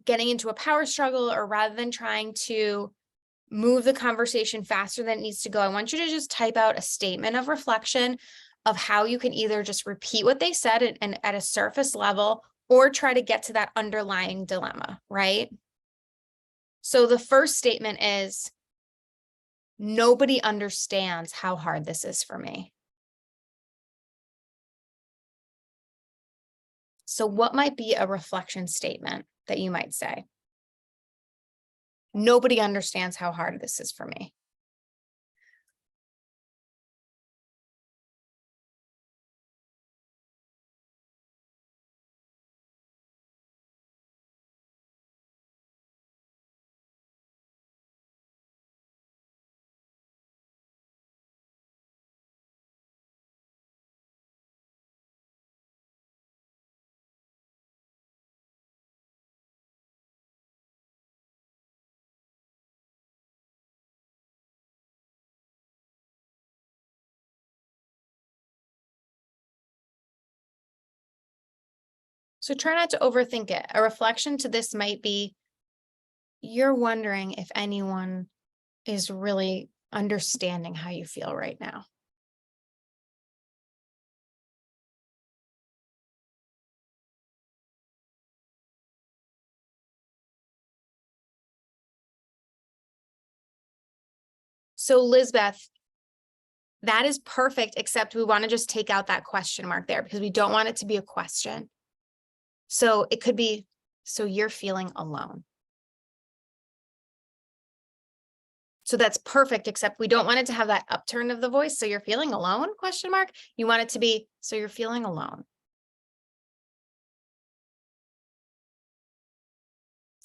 Speaker 1: getting into a power struggle or rather than trying to move the conversation faster than it needs to go, I want you to just type out a statement of reflection of how you can either just repeat what they said and at a surface level, or try to get to that underlying dilemma, right? So the first statement is, nobody understands how hard this is for me. So what might be a reflection statement that you might say? Nobody understands how hard this is for me. So try not to overthink it. A reflection to this might be, you're wondering if anyone is really understanding how you feel right now. So Lizbeth, that is perfect, except we want to just take out that question mark there because we don't want it to be a question. So it could be, so you're feeling alone. So that's perfect, except we don't want it to have that upturn of the voice. So you're feeling alone, question mark. You want it to be, so you're feeling alone.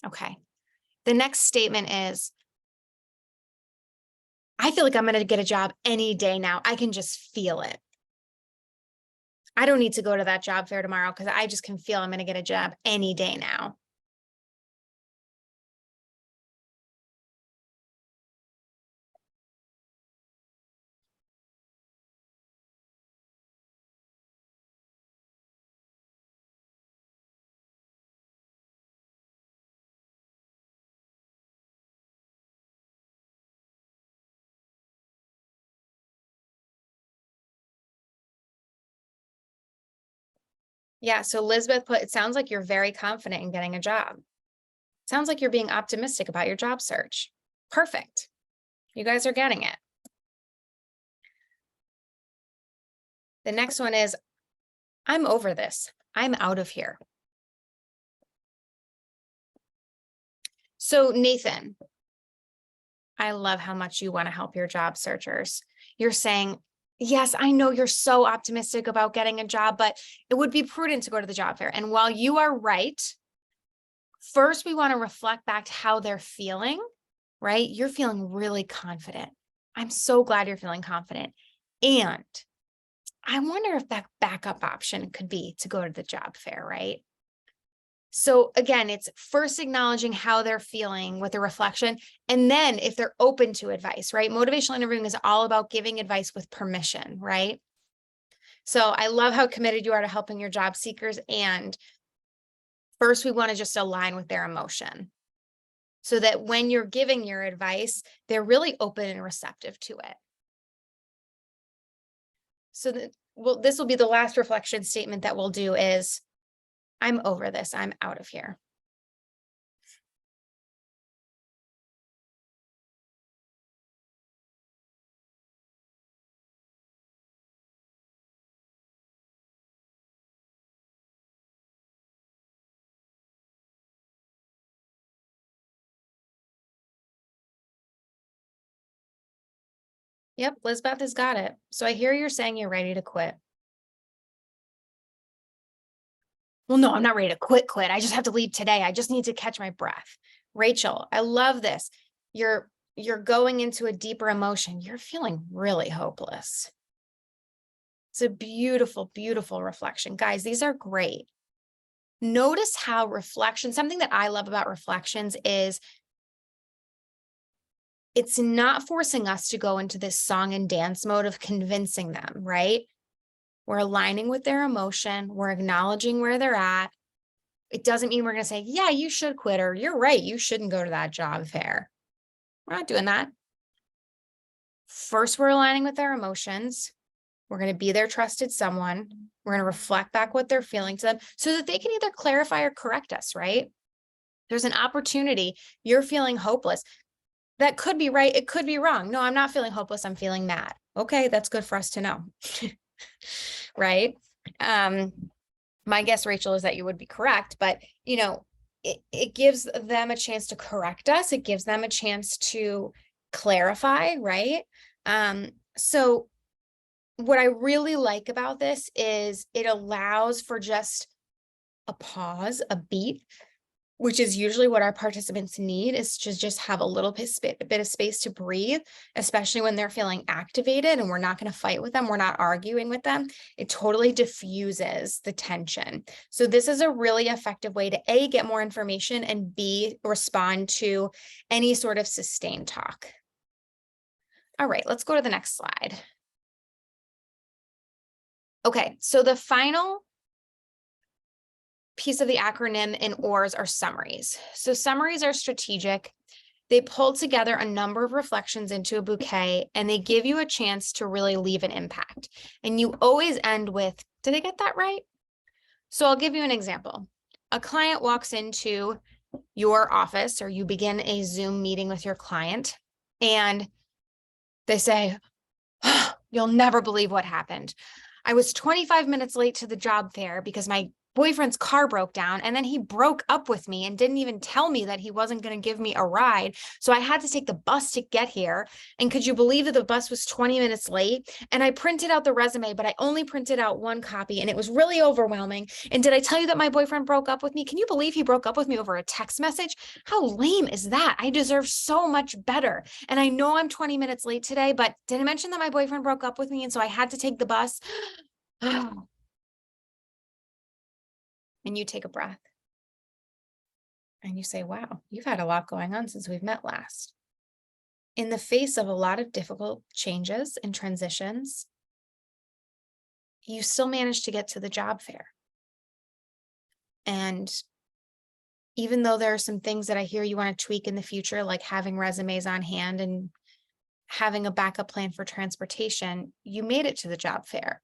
Speaker 1: Okay. The next statement is, I feel like I'm going to get a job any day now. I can just feel it. I don't need to go to that job fair tomorrow because I just can feel I'm going to get a job any day now. Yeah, so Elizabeth put, it sounds like you're very confident in getting a job. Sounds like you're being optimistic about your job search. Perfect. You guys are getting it. The next one is, I'm over this. I'm out of here. So Nathan, I love how much you want to help your job searchers. You're saying, yes, I know you're so optimistic about getting a job, but it would be prudent to go to the job fair. And while you are right, first we want to reflect back to how they're feeling, right? You're feeling really confident. I'm so glad you're feeling confident. And I wonder if that backup option could be to go to the job fair, right? So again, it's first acknowledging how they're feeling with a reflection, and then if they're open to advice, right? Motivational interviewing is all about giving advice with permission, right? So I love how committed you are to helping your job seekers. And first, we want to just align with their emotion so that when you're giving your advice, they're really open and receptive to it. So this will be the last reflection statement that we'll do is, I'm over this. I'm out of here. Yep, Lizbeth has got it. So I hear you're saying you're ready to quit. Well, no, I'm not ready to quit. I just have to leave today. I just need to catch my breath. Rachel, I love this. You're going into a deeper emotion. You're feeling really hopeless. It's a beautiful, beautiful reflection. Guys, these are great. Notice how reflection, something that I love about reflections is it's not forcing us to go into this song and dance mode of convincing them, right? We're aligning with their emotion. We're acknowledging where they're at. It doesn't mean we're going to say, yeah, you should quit, or you're right, you shouldn't go to that job fair. We're not doing that. First, we're aligning with their emotions. We're going to be their trusted someone. We're going to reflect back what they're feeling to them so that they can either clarify or correct us, right? There's an opportunity. You're feeling hopeless. That could be right. It could be wrong. No, I'm not feeling hopeless. I'm feeling mad. Okay, that's good for us to know. Right? My guess, Rachel, is that you would be correct, but it gives them a chance to correct us. It gives them a chance to clarify, right? So what I really like about this is it allows for just a pause, a beat, which is usually what our participants need, is to just have a little bit of space to breathe, especially when they're feeling activated and we're not going to fight with them. We're not arguing with them. It totally diffuses the tension. So this is a really effective way to A, get more information, and B, respond to any sort of sustained talk. All right, let's go to the next slide. Okay, so the final piece of the acronym in OARS are summaries. So summaries are strategic. They pull together a number of reflections into a bouquet, and they give you a chance to really leave an impact. And you always end with, did I get that right? So I'll give you an example. A client walks into your office, or you begin a Zoom meeting with your client, and they say, oh, you'll never believe what happened. I was 25 minutes late to the job fair because my boyfriend's car broke down, and then he broke up with me and didn't even tell me that he wasn't going to give me a ride. So I had to take the bus to get here. And could you believe that the bus was 20 minutes late? And I printed out the resume, but I only printed out one copy, and it was really overwhelming. And did I tell you that my boyfriend broke up with me? Can you believe he broke up with me over a text message? How lame is that? I deserve so much better. And I know I'm 20 minutes late today, but did I mention that my boyfriend broke up with me and so I had to take the bus? And you take a breath and you say, wow, you've had a lot going on since we've met last. In the face of a lot of difficult changes and transitions, you still managed to get to the job fair. And even though there are some things that I hear you want to tweak in the future, like having resumes on hand and having a backup plan for transportation, you made it to the job fair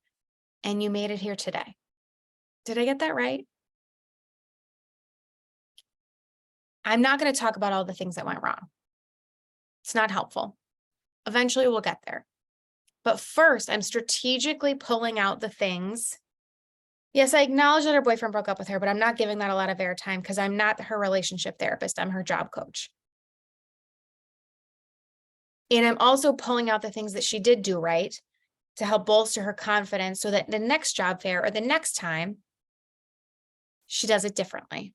Speaker 1: and you made it here today. Did I get that right? I'm not going to talk about all the things that went wrong. It's not helpful. Eventually we'll get there. But first, I'm strategically pulling out the things. Yes, I acknowledge that her boyfriend broke up with her, but I'm not giving that a lot of airtime because I'm not her relationship therapist. I'm her job coach. And I'm also pulling out the things that she did do right to help bolster her confidence so that the next job fair or the next time, she does it differently.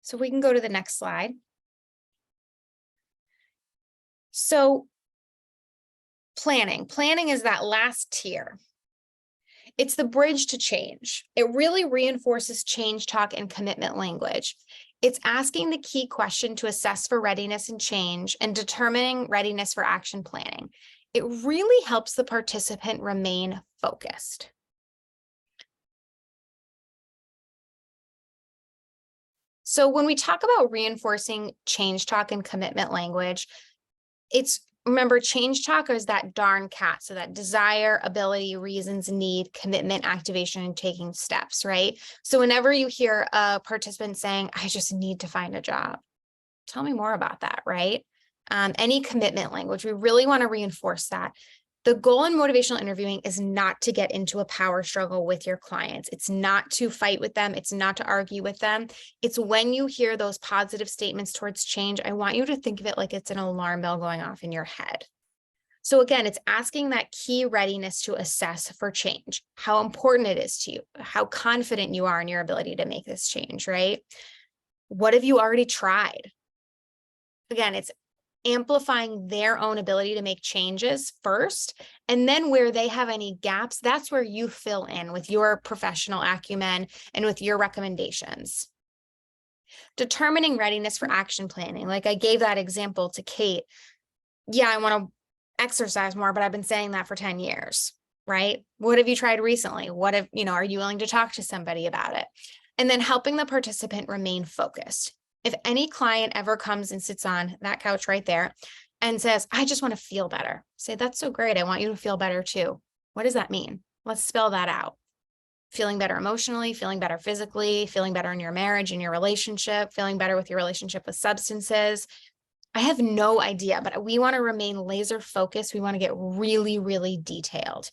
Speaker 1: So we can go to the next slide. So planning is that last tier. It's the bridge to change. It really reinforces change talk and commitment language. It's asking the key question to assess for readiness and change and determining readiness for action planning. It really helps the participant remain focused. So when we talk about reinforcing change talk and commitment language, it's remember, change talk is that darn cat. So that desire, ability, reasons, need, commitment, activation, and taking steps, right? So whenever you hear a participant saying, I just need to find a job, tell me more about that, right? Any commitment language, we really want to reinforce that. The goal in motivational interviewing is not to get into a power struggle with your clients. It's not to fight with them. It's not to argue with them. It's when you hear those positive statements towards change, I want you to think of it like it's an alarm bell going off in your head. So again, it's asking that key readiness to assess for change, how important it is to you, how confident you are in your ability to make this change, right? What have you already tried? Again, it's amplifying their own ability to make changes first. And then where they have any gaps, that's where you fill in with your professional acumen and with your recommendations. Determining readiness for action planning. Like I gave that example to Kate. Yeah, I want to exercise more, but I've been saying that for 10 years, right? What have you tried recently? What have, are you willing to talk to somebody about it? And then helping the participant remain focused. If any client ever comes and sits on that couch right there and says, I just want to feel better, say, that's so great. I want you to feel better too. What does that mean? Let's spell that out. Feeling better emotionally, feeling better physically, feeling better in your marriage, in your relationship, feeling better with your relationship with substances. I have no idea, but we want to remain laser focused. We want to get really, really detailed.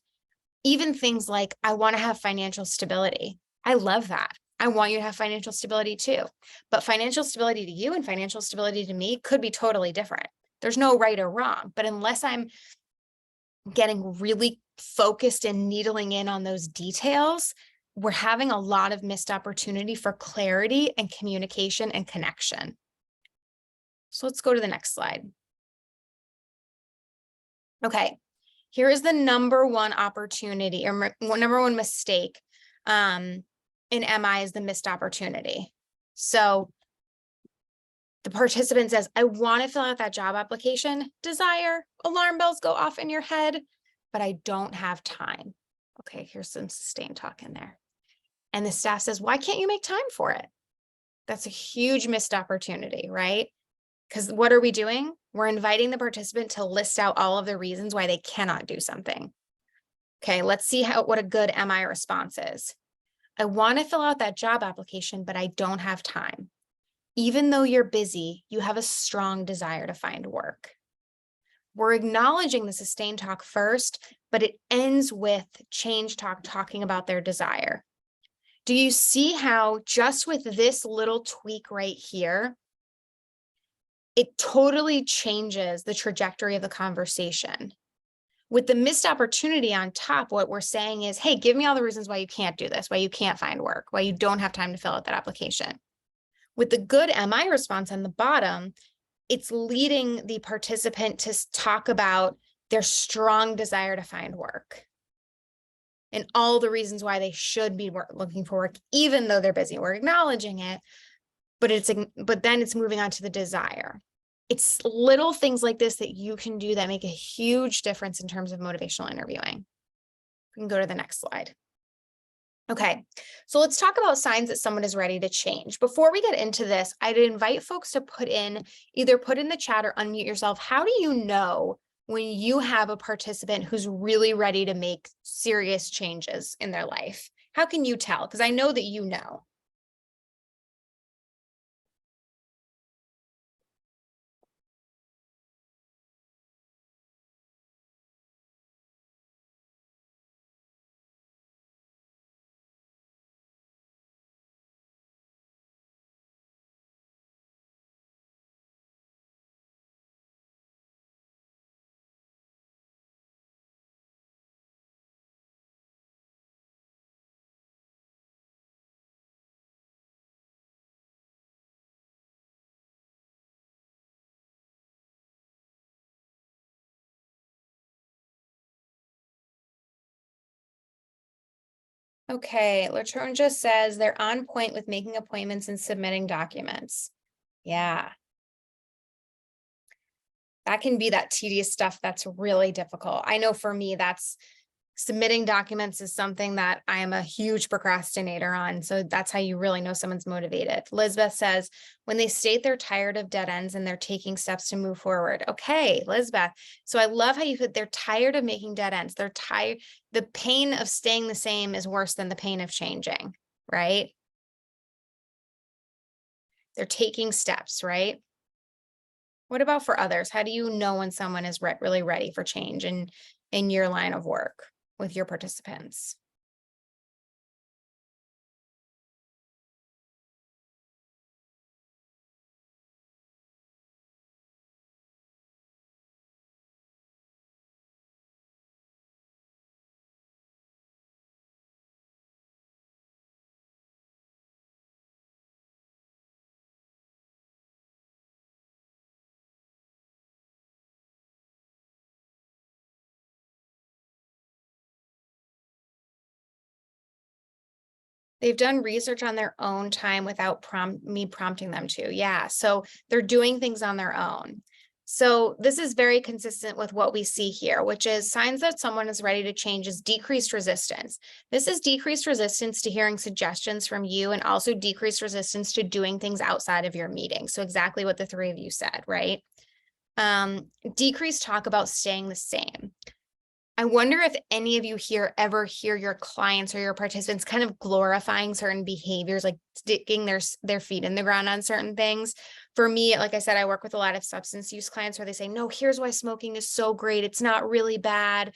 Speaker 1: Even things like, I want to have financial stability. I love that. I want you to have financial stability too. But financial stability to you and financial stability to me could be totally different. There's no right or wrong. But unless I'm getting really focused and needling in on those details, we're having a lot of missed opportunity for clarity and communication and connection. So let's go to the next slide. Okay, here is the number one opportunity or number one mistake in MI is the missed opportunity. So the participant says, I want to fill out that job application, desire, alarm bells go off in your head, but I don't have time. Okay, here's some sustained talk in there. And the staff says, why can't you make time for it? That's a huge missed opportunity, right? Because what are we doing? We're inviting the participant to list out all of the reasons why they cannot do something. Okay, let's see what a good MI response is. I want to fill out that job application, but I don't have time. Even though you're busy, you have a strong desire to find work. We're acknowledging the sustained talk first, but it ends with change talk talking about their desire. Do you see how just with this little tweak right here, it totally changes the trajectory of the conversation? With the missed opportunity on top, what we're saying is, hey, give me all the reasons why you can't do this, why you can't find work, why you don't have time to fill out that application. With the good MI response on the bottom, it's leading the participant to talk about their strong desire to find work and all the reasons why they should be looking for work, even though they're busy. We're acknowledging it, but then it's moving on to the desire. It's little things like this that you can do that make a huge difference in terms of motivational interviewing. We can go to the next slide. Okay, so let's talk about signs that someone is ready to change. Before we get into this, I'd invite folks to either put in the chat or unmute yourself. How do you know when you have a participant who's really ready to make serious changes in their life? How can you tell? Because I know that you know. Okay, Latron just says they're on point with making appointments and submitting documents. Yeah. That can be that tedious stuff that's really difficult. I know for me, that's Submitting documents is something that I am a huge procrastinator on. So that's how you really know someone's motivated. Lisbeth says, when they state they're tired of dead ends and they're taking steps to move forward. Okay, Lisbeth. So I love how you put they're tired of making dead ends. They're tired. The pain of staying the same is worse than the pain of changing, right? They're taking steps, right? What about for others? How do you know when someone is really ready for change in your line of work with your participants? They've done research on their own time without me prompting them to. Yeah. So they're doing things on their own. So this is very consistent with what we see here, which is signs that someone is ready to change is decreased resistance. This is decreased resistance to hearing suggestions from you and also decreased resistance to doing things outside of your meeting. So exactly what the three of you said, right? Decreased talk about staying the same. I wonder if any of you here ever hear your clients or your participants kind of glorifying certain behaviors, like sticking their feet in the ground on certain things. For me, like I said, I work with a lot of substance use clients where they say, no, here's why smoking is so great. It's not really bad.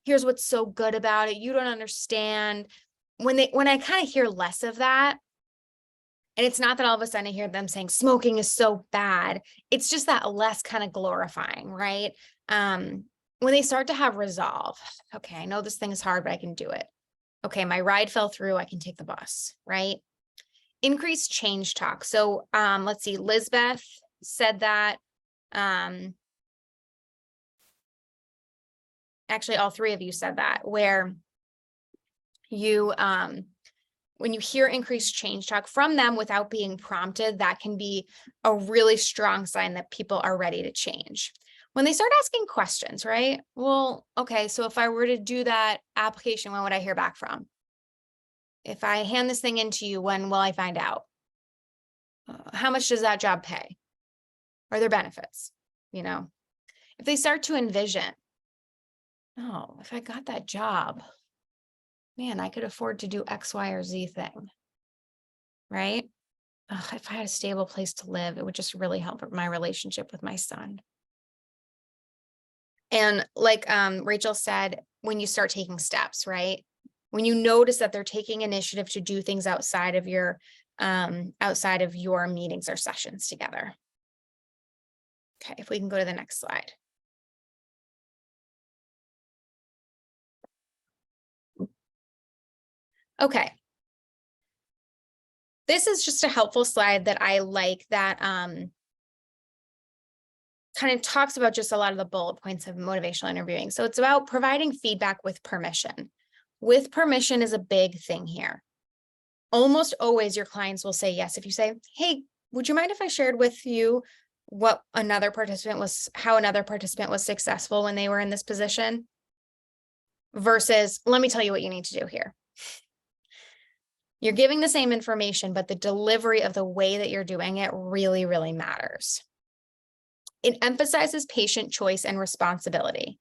Speaker 1: Here's what's so good about it. You don't understand. When I kind of hear less of that, and it's not that all of a sudden I hear them saying smoking is so bad. It's just that less kind of glorifying, right? When they start to have resolve, okay, I know this thing is hard, but I can do it. Okay, my ride fell through, I can take the bus, right? Increased change talk. So let's see, Lisbeth said that. Actually, all three of you said that, where you, when you hear increased change talk from them without being prompted, that can be a really strong sign that people are ready to change. When they start asking questions, right? Well, okay, so if I were to do that application, when would I hear back from? If I hand this thing into you, when will I find out? How much does that job pay? Are there benefits? You know, if they start to envision, oh, if I got that job, man, I could afford to do X, Y, or Z thing, right? If I had a stable place to live, it would just really help my relationship with my son. And like Rachel said, when you start taking steps, right? When you notice that they're taking initiative to do things outside of your meetings or sessions together. Okay, if we can go to the next slide. Okay. This is just a helpful slide that I like that kind of talks about just a lot of the bullet points of motivational interviewing. So it's about providing feedback with permission. With permission is a big thing here. Almost always your clients will say yes. If you say, hey, would you mind if I shared with you how another participant was successful when they were in this position? Versus, let me tell you what you need to do here. You're giving the same information, but the delivery of the way that you're doing it really, really matters. It emphasizes patient choice and responsibility.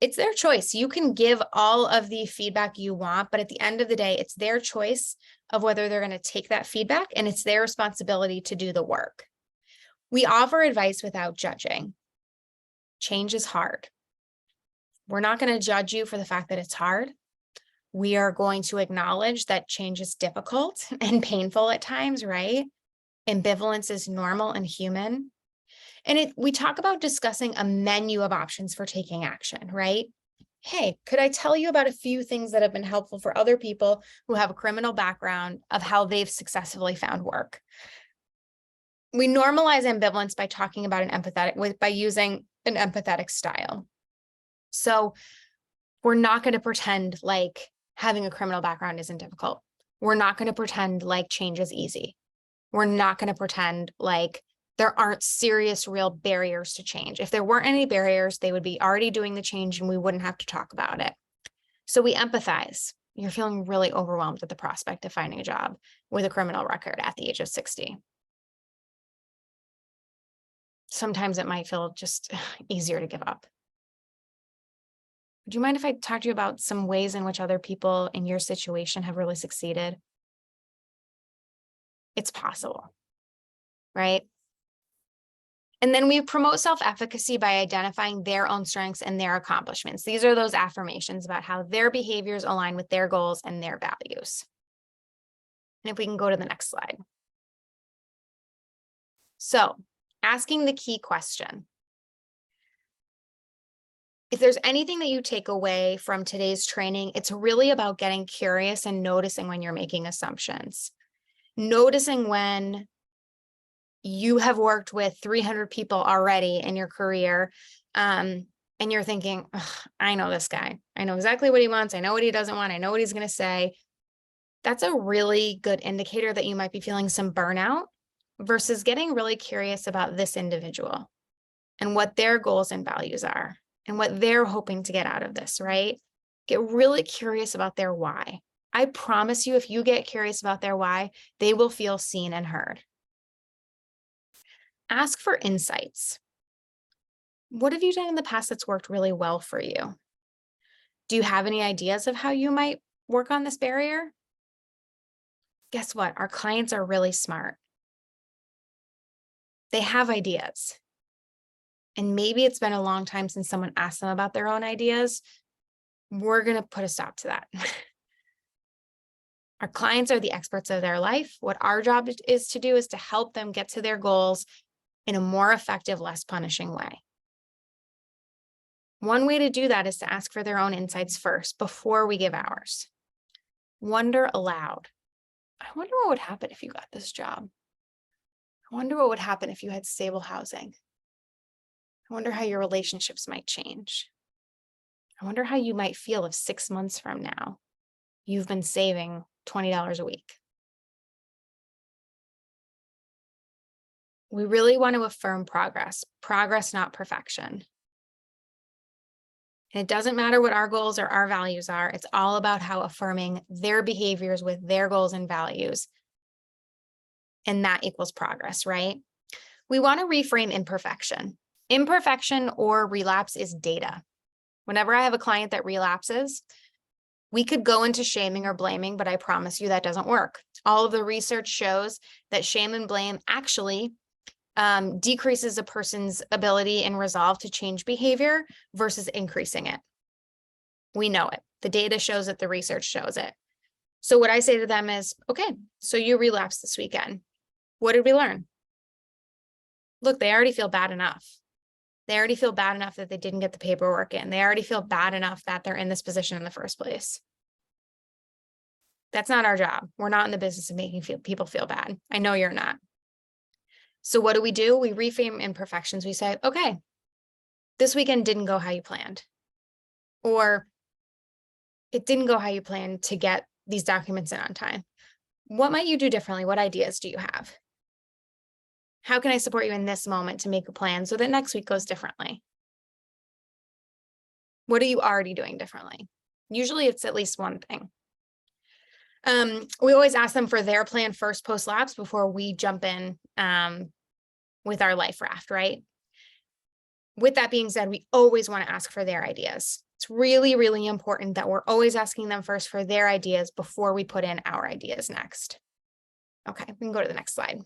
Speaker 1: It's their choice. You can give all of the feedback you want, but at the end of the day, it's their choice of whether they're going to take that feedback, and it's their responsibility to do the work. We offer advice without judging. Change is hard. We're not going to judge you for the fact that it's hard. We are going to acknowledge that change is difficult and painful at times, right? Ambivalence is normal and human. And we talk about discussing a menu of options for taking action, right? Hey, could I tell you about a few things that have been helpful for other people who have a criminal background of how they've successfully found work? We normalize ambivalence by talking about by using an empathetic style. So we're not going to pretend like having a criminal background isn't difficult. We're not going to pretend like change is easy. We're not going to pretend like there aren't serious, real barriers to change. If there weren't any barriers, they would be already doing the change and we wouldn't have to talk about it. So we empathize. You're feeling really overwhelmed at the prospect of finding a job with a criminal record at the age of 60. Sometimes it might feel just easier to give up. Would you mind if I talk to you about some ways in which other people in your situation have really succeeded? It's possible, right? And then we promote self-efficacy by identifying their own strengths and their accomplishments. These are those affirmations about how their behaviors align with their goals and their values. And if we can go to the next slide. So, asking the key question. If there's anything that you take away from today's training, it's really about getting curious and noticing when you're making assumptions. Noticing when you have worked with 300 people already in your career, and you're thinking, I know this guy. I know exactly what he wants. I know what he doesn't want. I know what he's going to say. That's a really good indicator that you might be feeling some burnout versus getting really curious about this individual and what their goals and values are and what they're hoping to get out of this, right? Get really curious about their why. I promise you, if you get curious about their why, they will feel seen and heard. Ask for insights. What have you done in the past that's worked really well for you? Do you have any ideas of how you might work on this barrier? Guess what? Our clients are really smart. They have ideas. And maybe it's been a long time since someone asked them about their own ideas. We're going to put a stop to that. Our clients are the experts of their life. What our job is to do is to help them get to their goals in a more effective, less punishing way. One way to do that is to ask for their own insights first before we give ours. Wonder aloud. I wonder what would happen if you got this job. I wonder what would happen if you had stable housing. I wonder how your relationships might change. I wonder how you might feel if 6 months from now you've been saving $20 a week. We really want to affirm progress, not perfection. And it doesn't matter what our goals or our values are. It's all about how affirming their behaviors with their goals and values. And that equals progress, right? We want to reframe imperfection. Imperfection or relapse is data. Whenever I have a client that relapses, we could go into shaming or blaming, but I promise you that doesn't work. All of the research shows that shame and blame actually decreases a person's ability and resolve to change behavior versus increasing it. We know it. The data shows it. The research shows it. So what I say to them is, okay, so you relapsed this weekend. What did we learn? Look, they already feel bad enough. They already feel bad enough that they didn't get the paperwork in. They already feel bad enough that they're in this position in the first place. That's not our job. We're not in the business of making people feel bad. I know you're not. So what do? We reframe imperfections. We say, okay, this weekend didn't go how you planned. Or it didn't go how you planned to get these documents in on time. What might you do differently? What ideas do you have? How can I support you in this moment to make a plan so that next week goes differently? What are you already doing differently? Usually it's at least one thing. We always ask them for their plan first post-lapse before we jump in with our life raft, right? With that being said, we always want to ask for their ideas. It's really, really important that we're always asking them first for their ideas before we put in our ideas next. Okay, we can go to the next slide.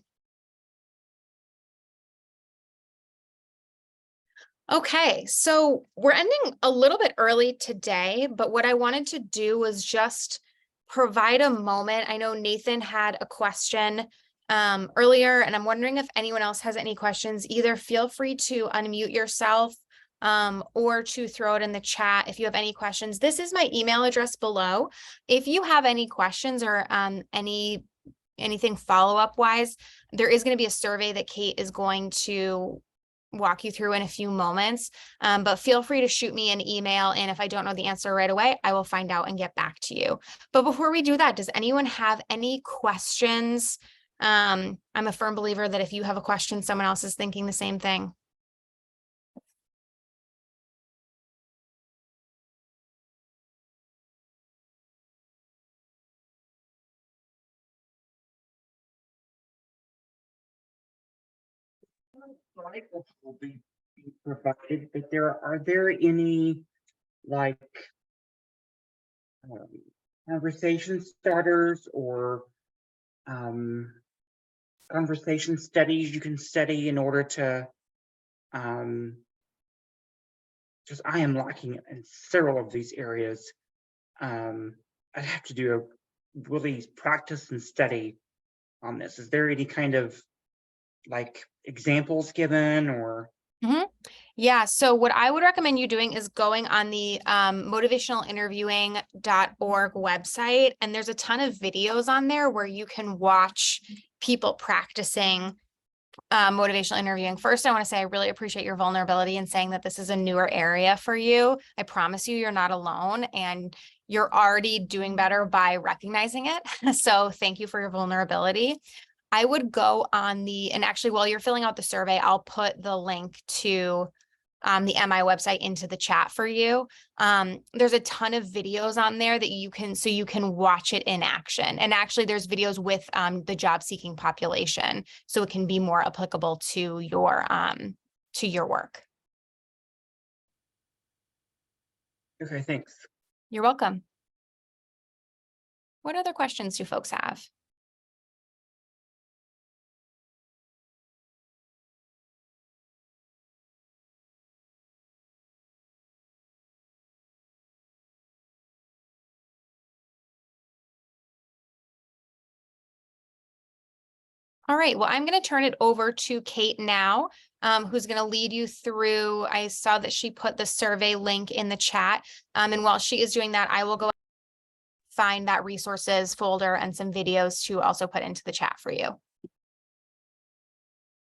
Speaker 1: Okay, so we're ending a little bit early today, but what I wanted to do was just provide a moment. I know Nathan had a question earlier, and I'm wondering if anyone else has any questions. Either feel free to unmute yourself or to throw it in the chat if you have any questions. This is my email address below. If you have any questions or anything follow-up wise, there is going to be a survey that Kate is going to walk you through in a few moments, but feel free to shoot me an email, and if I don't know the answer right away, I will find out and get back to you. But before we do that, does anyone have any questions? I'm a firm believer that if you have a question, someone else is thinking the same thing.
Speaker 6: slide will be provided, but are there any like conversation starters or conversation studies you can study in order to just I am lacking in several of these areas. I'd have to do a really practice and study on this. Is there any kind of like examples given or?
Speaker 1: Yeah, so what I would recommend you doing is going on the motivationalinterviewing.org website, and there's a ton of videos on there where you can watch people practicing motivational interviewing. First, I want to say I really appreciate your vulnerability in saying that this is a newer area for you. I promise you, you're not alone, and you're already doing better by recognizing it. So thank you for your vulnerability. I would go on and actually while you're filling out the survey, I'll put the link to the MI website into the chat for you. There's a ton of videos on there that you can watch it in action. And actually there's videos with the job seeking population, so it can be more applicable to your work.
Speaker 6: Okay, thanks.
Speaker 1: You're welcome. What other questions do folks have? All right, well, I'm going to turn it over to Kate now, who's going to lead you through. I saw that she put the survey link in the chat. And while she is doing that, I will go find that resources folder and some videos to also put into the chat for you.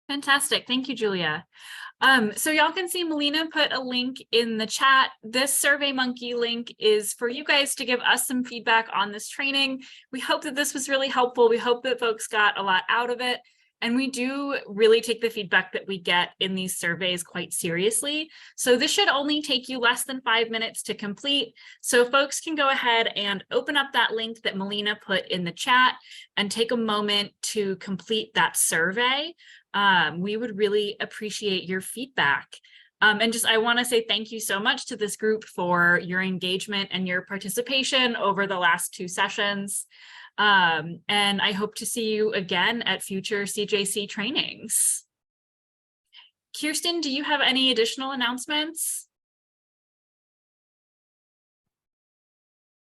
Speaker 2: Fantastic. Thank you, Julia. So y'all can see Melina put a link in the chat. This SurveyMonkey link is for you guys to give us some feedback on this training. We hope that this was really helpful. We hope that folks got a lot out of it. And we do really take the feedback that we get in these surveys quite seriously. So this should only take you less than 5 minutes to complete. So folks can go ahead and open up that link that Melina put in the chat and take a moment to complete that survey. We would really appreciate your feedback. And just, I want to say thank you so much to this group for your engagement and your participation over the last 2 sessions. And I hope to see you again at future CJC trainings. Kirsten, do you have any additional announcements?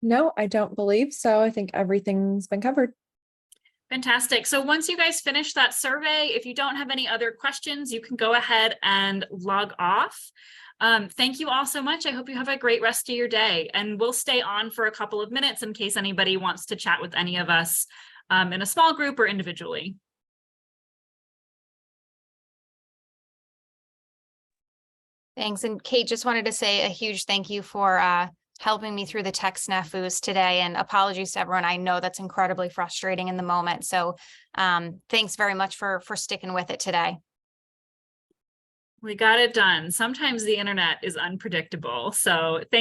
Speaker 3: No, I don't believe so. I think everything's been covered.
Speaker 2: Fantastic. So once you guys finish that survey, if you don't have any other questions, you can go ahead and log off. Thank you all so much. I hope you have a great rest of your day, and we'll stay on for a couple of minutes in case anybody wants to chat with any of us in a small group or individually.
Speaker 1: Thanks. And Kate, just wanted to say a huge thank you for helping me through the tech snafus today, and apologies to everyone. I know that's incredibly frustrating in the moment. So thanks very much for sticking with it today.
Speaker 2: We got it done. Sometimes the internet is unpredictable. So thank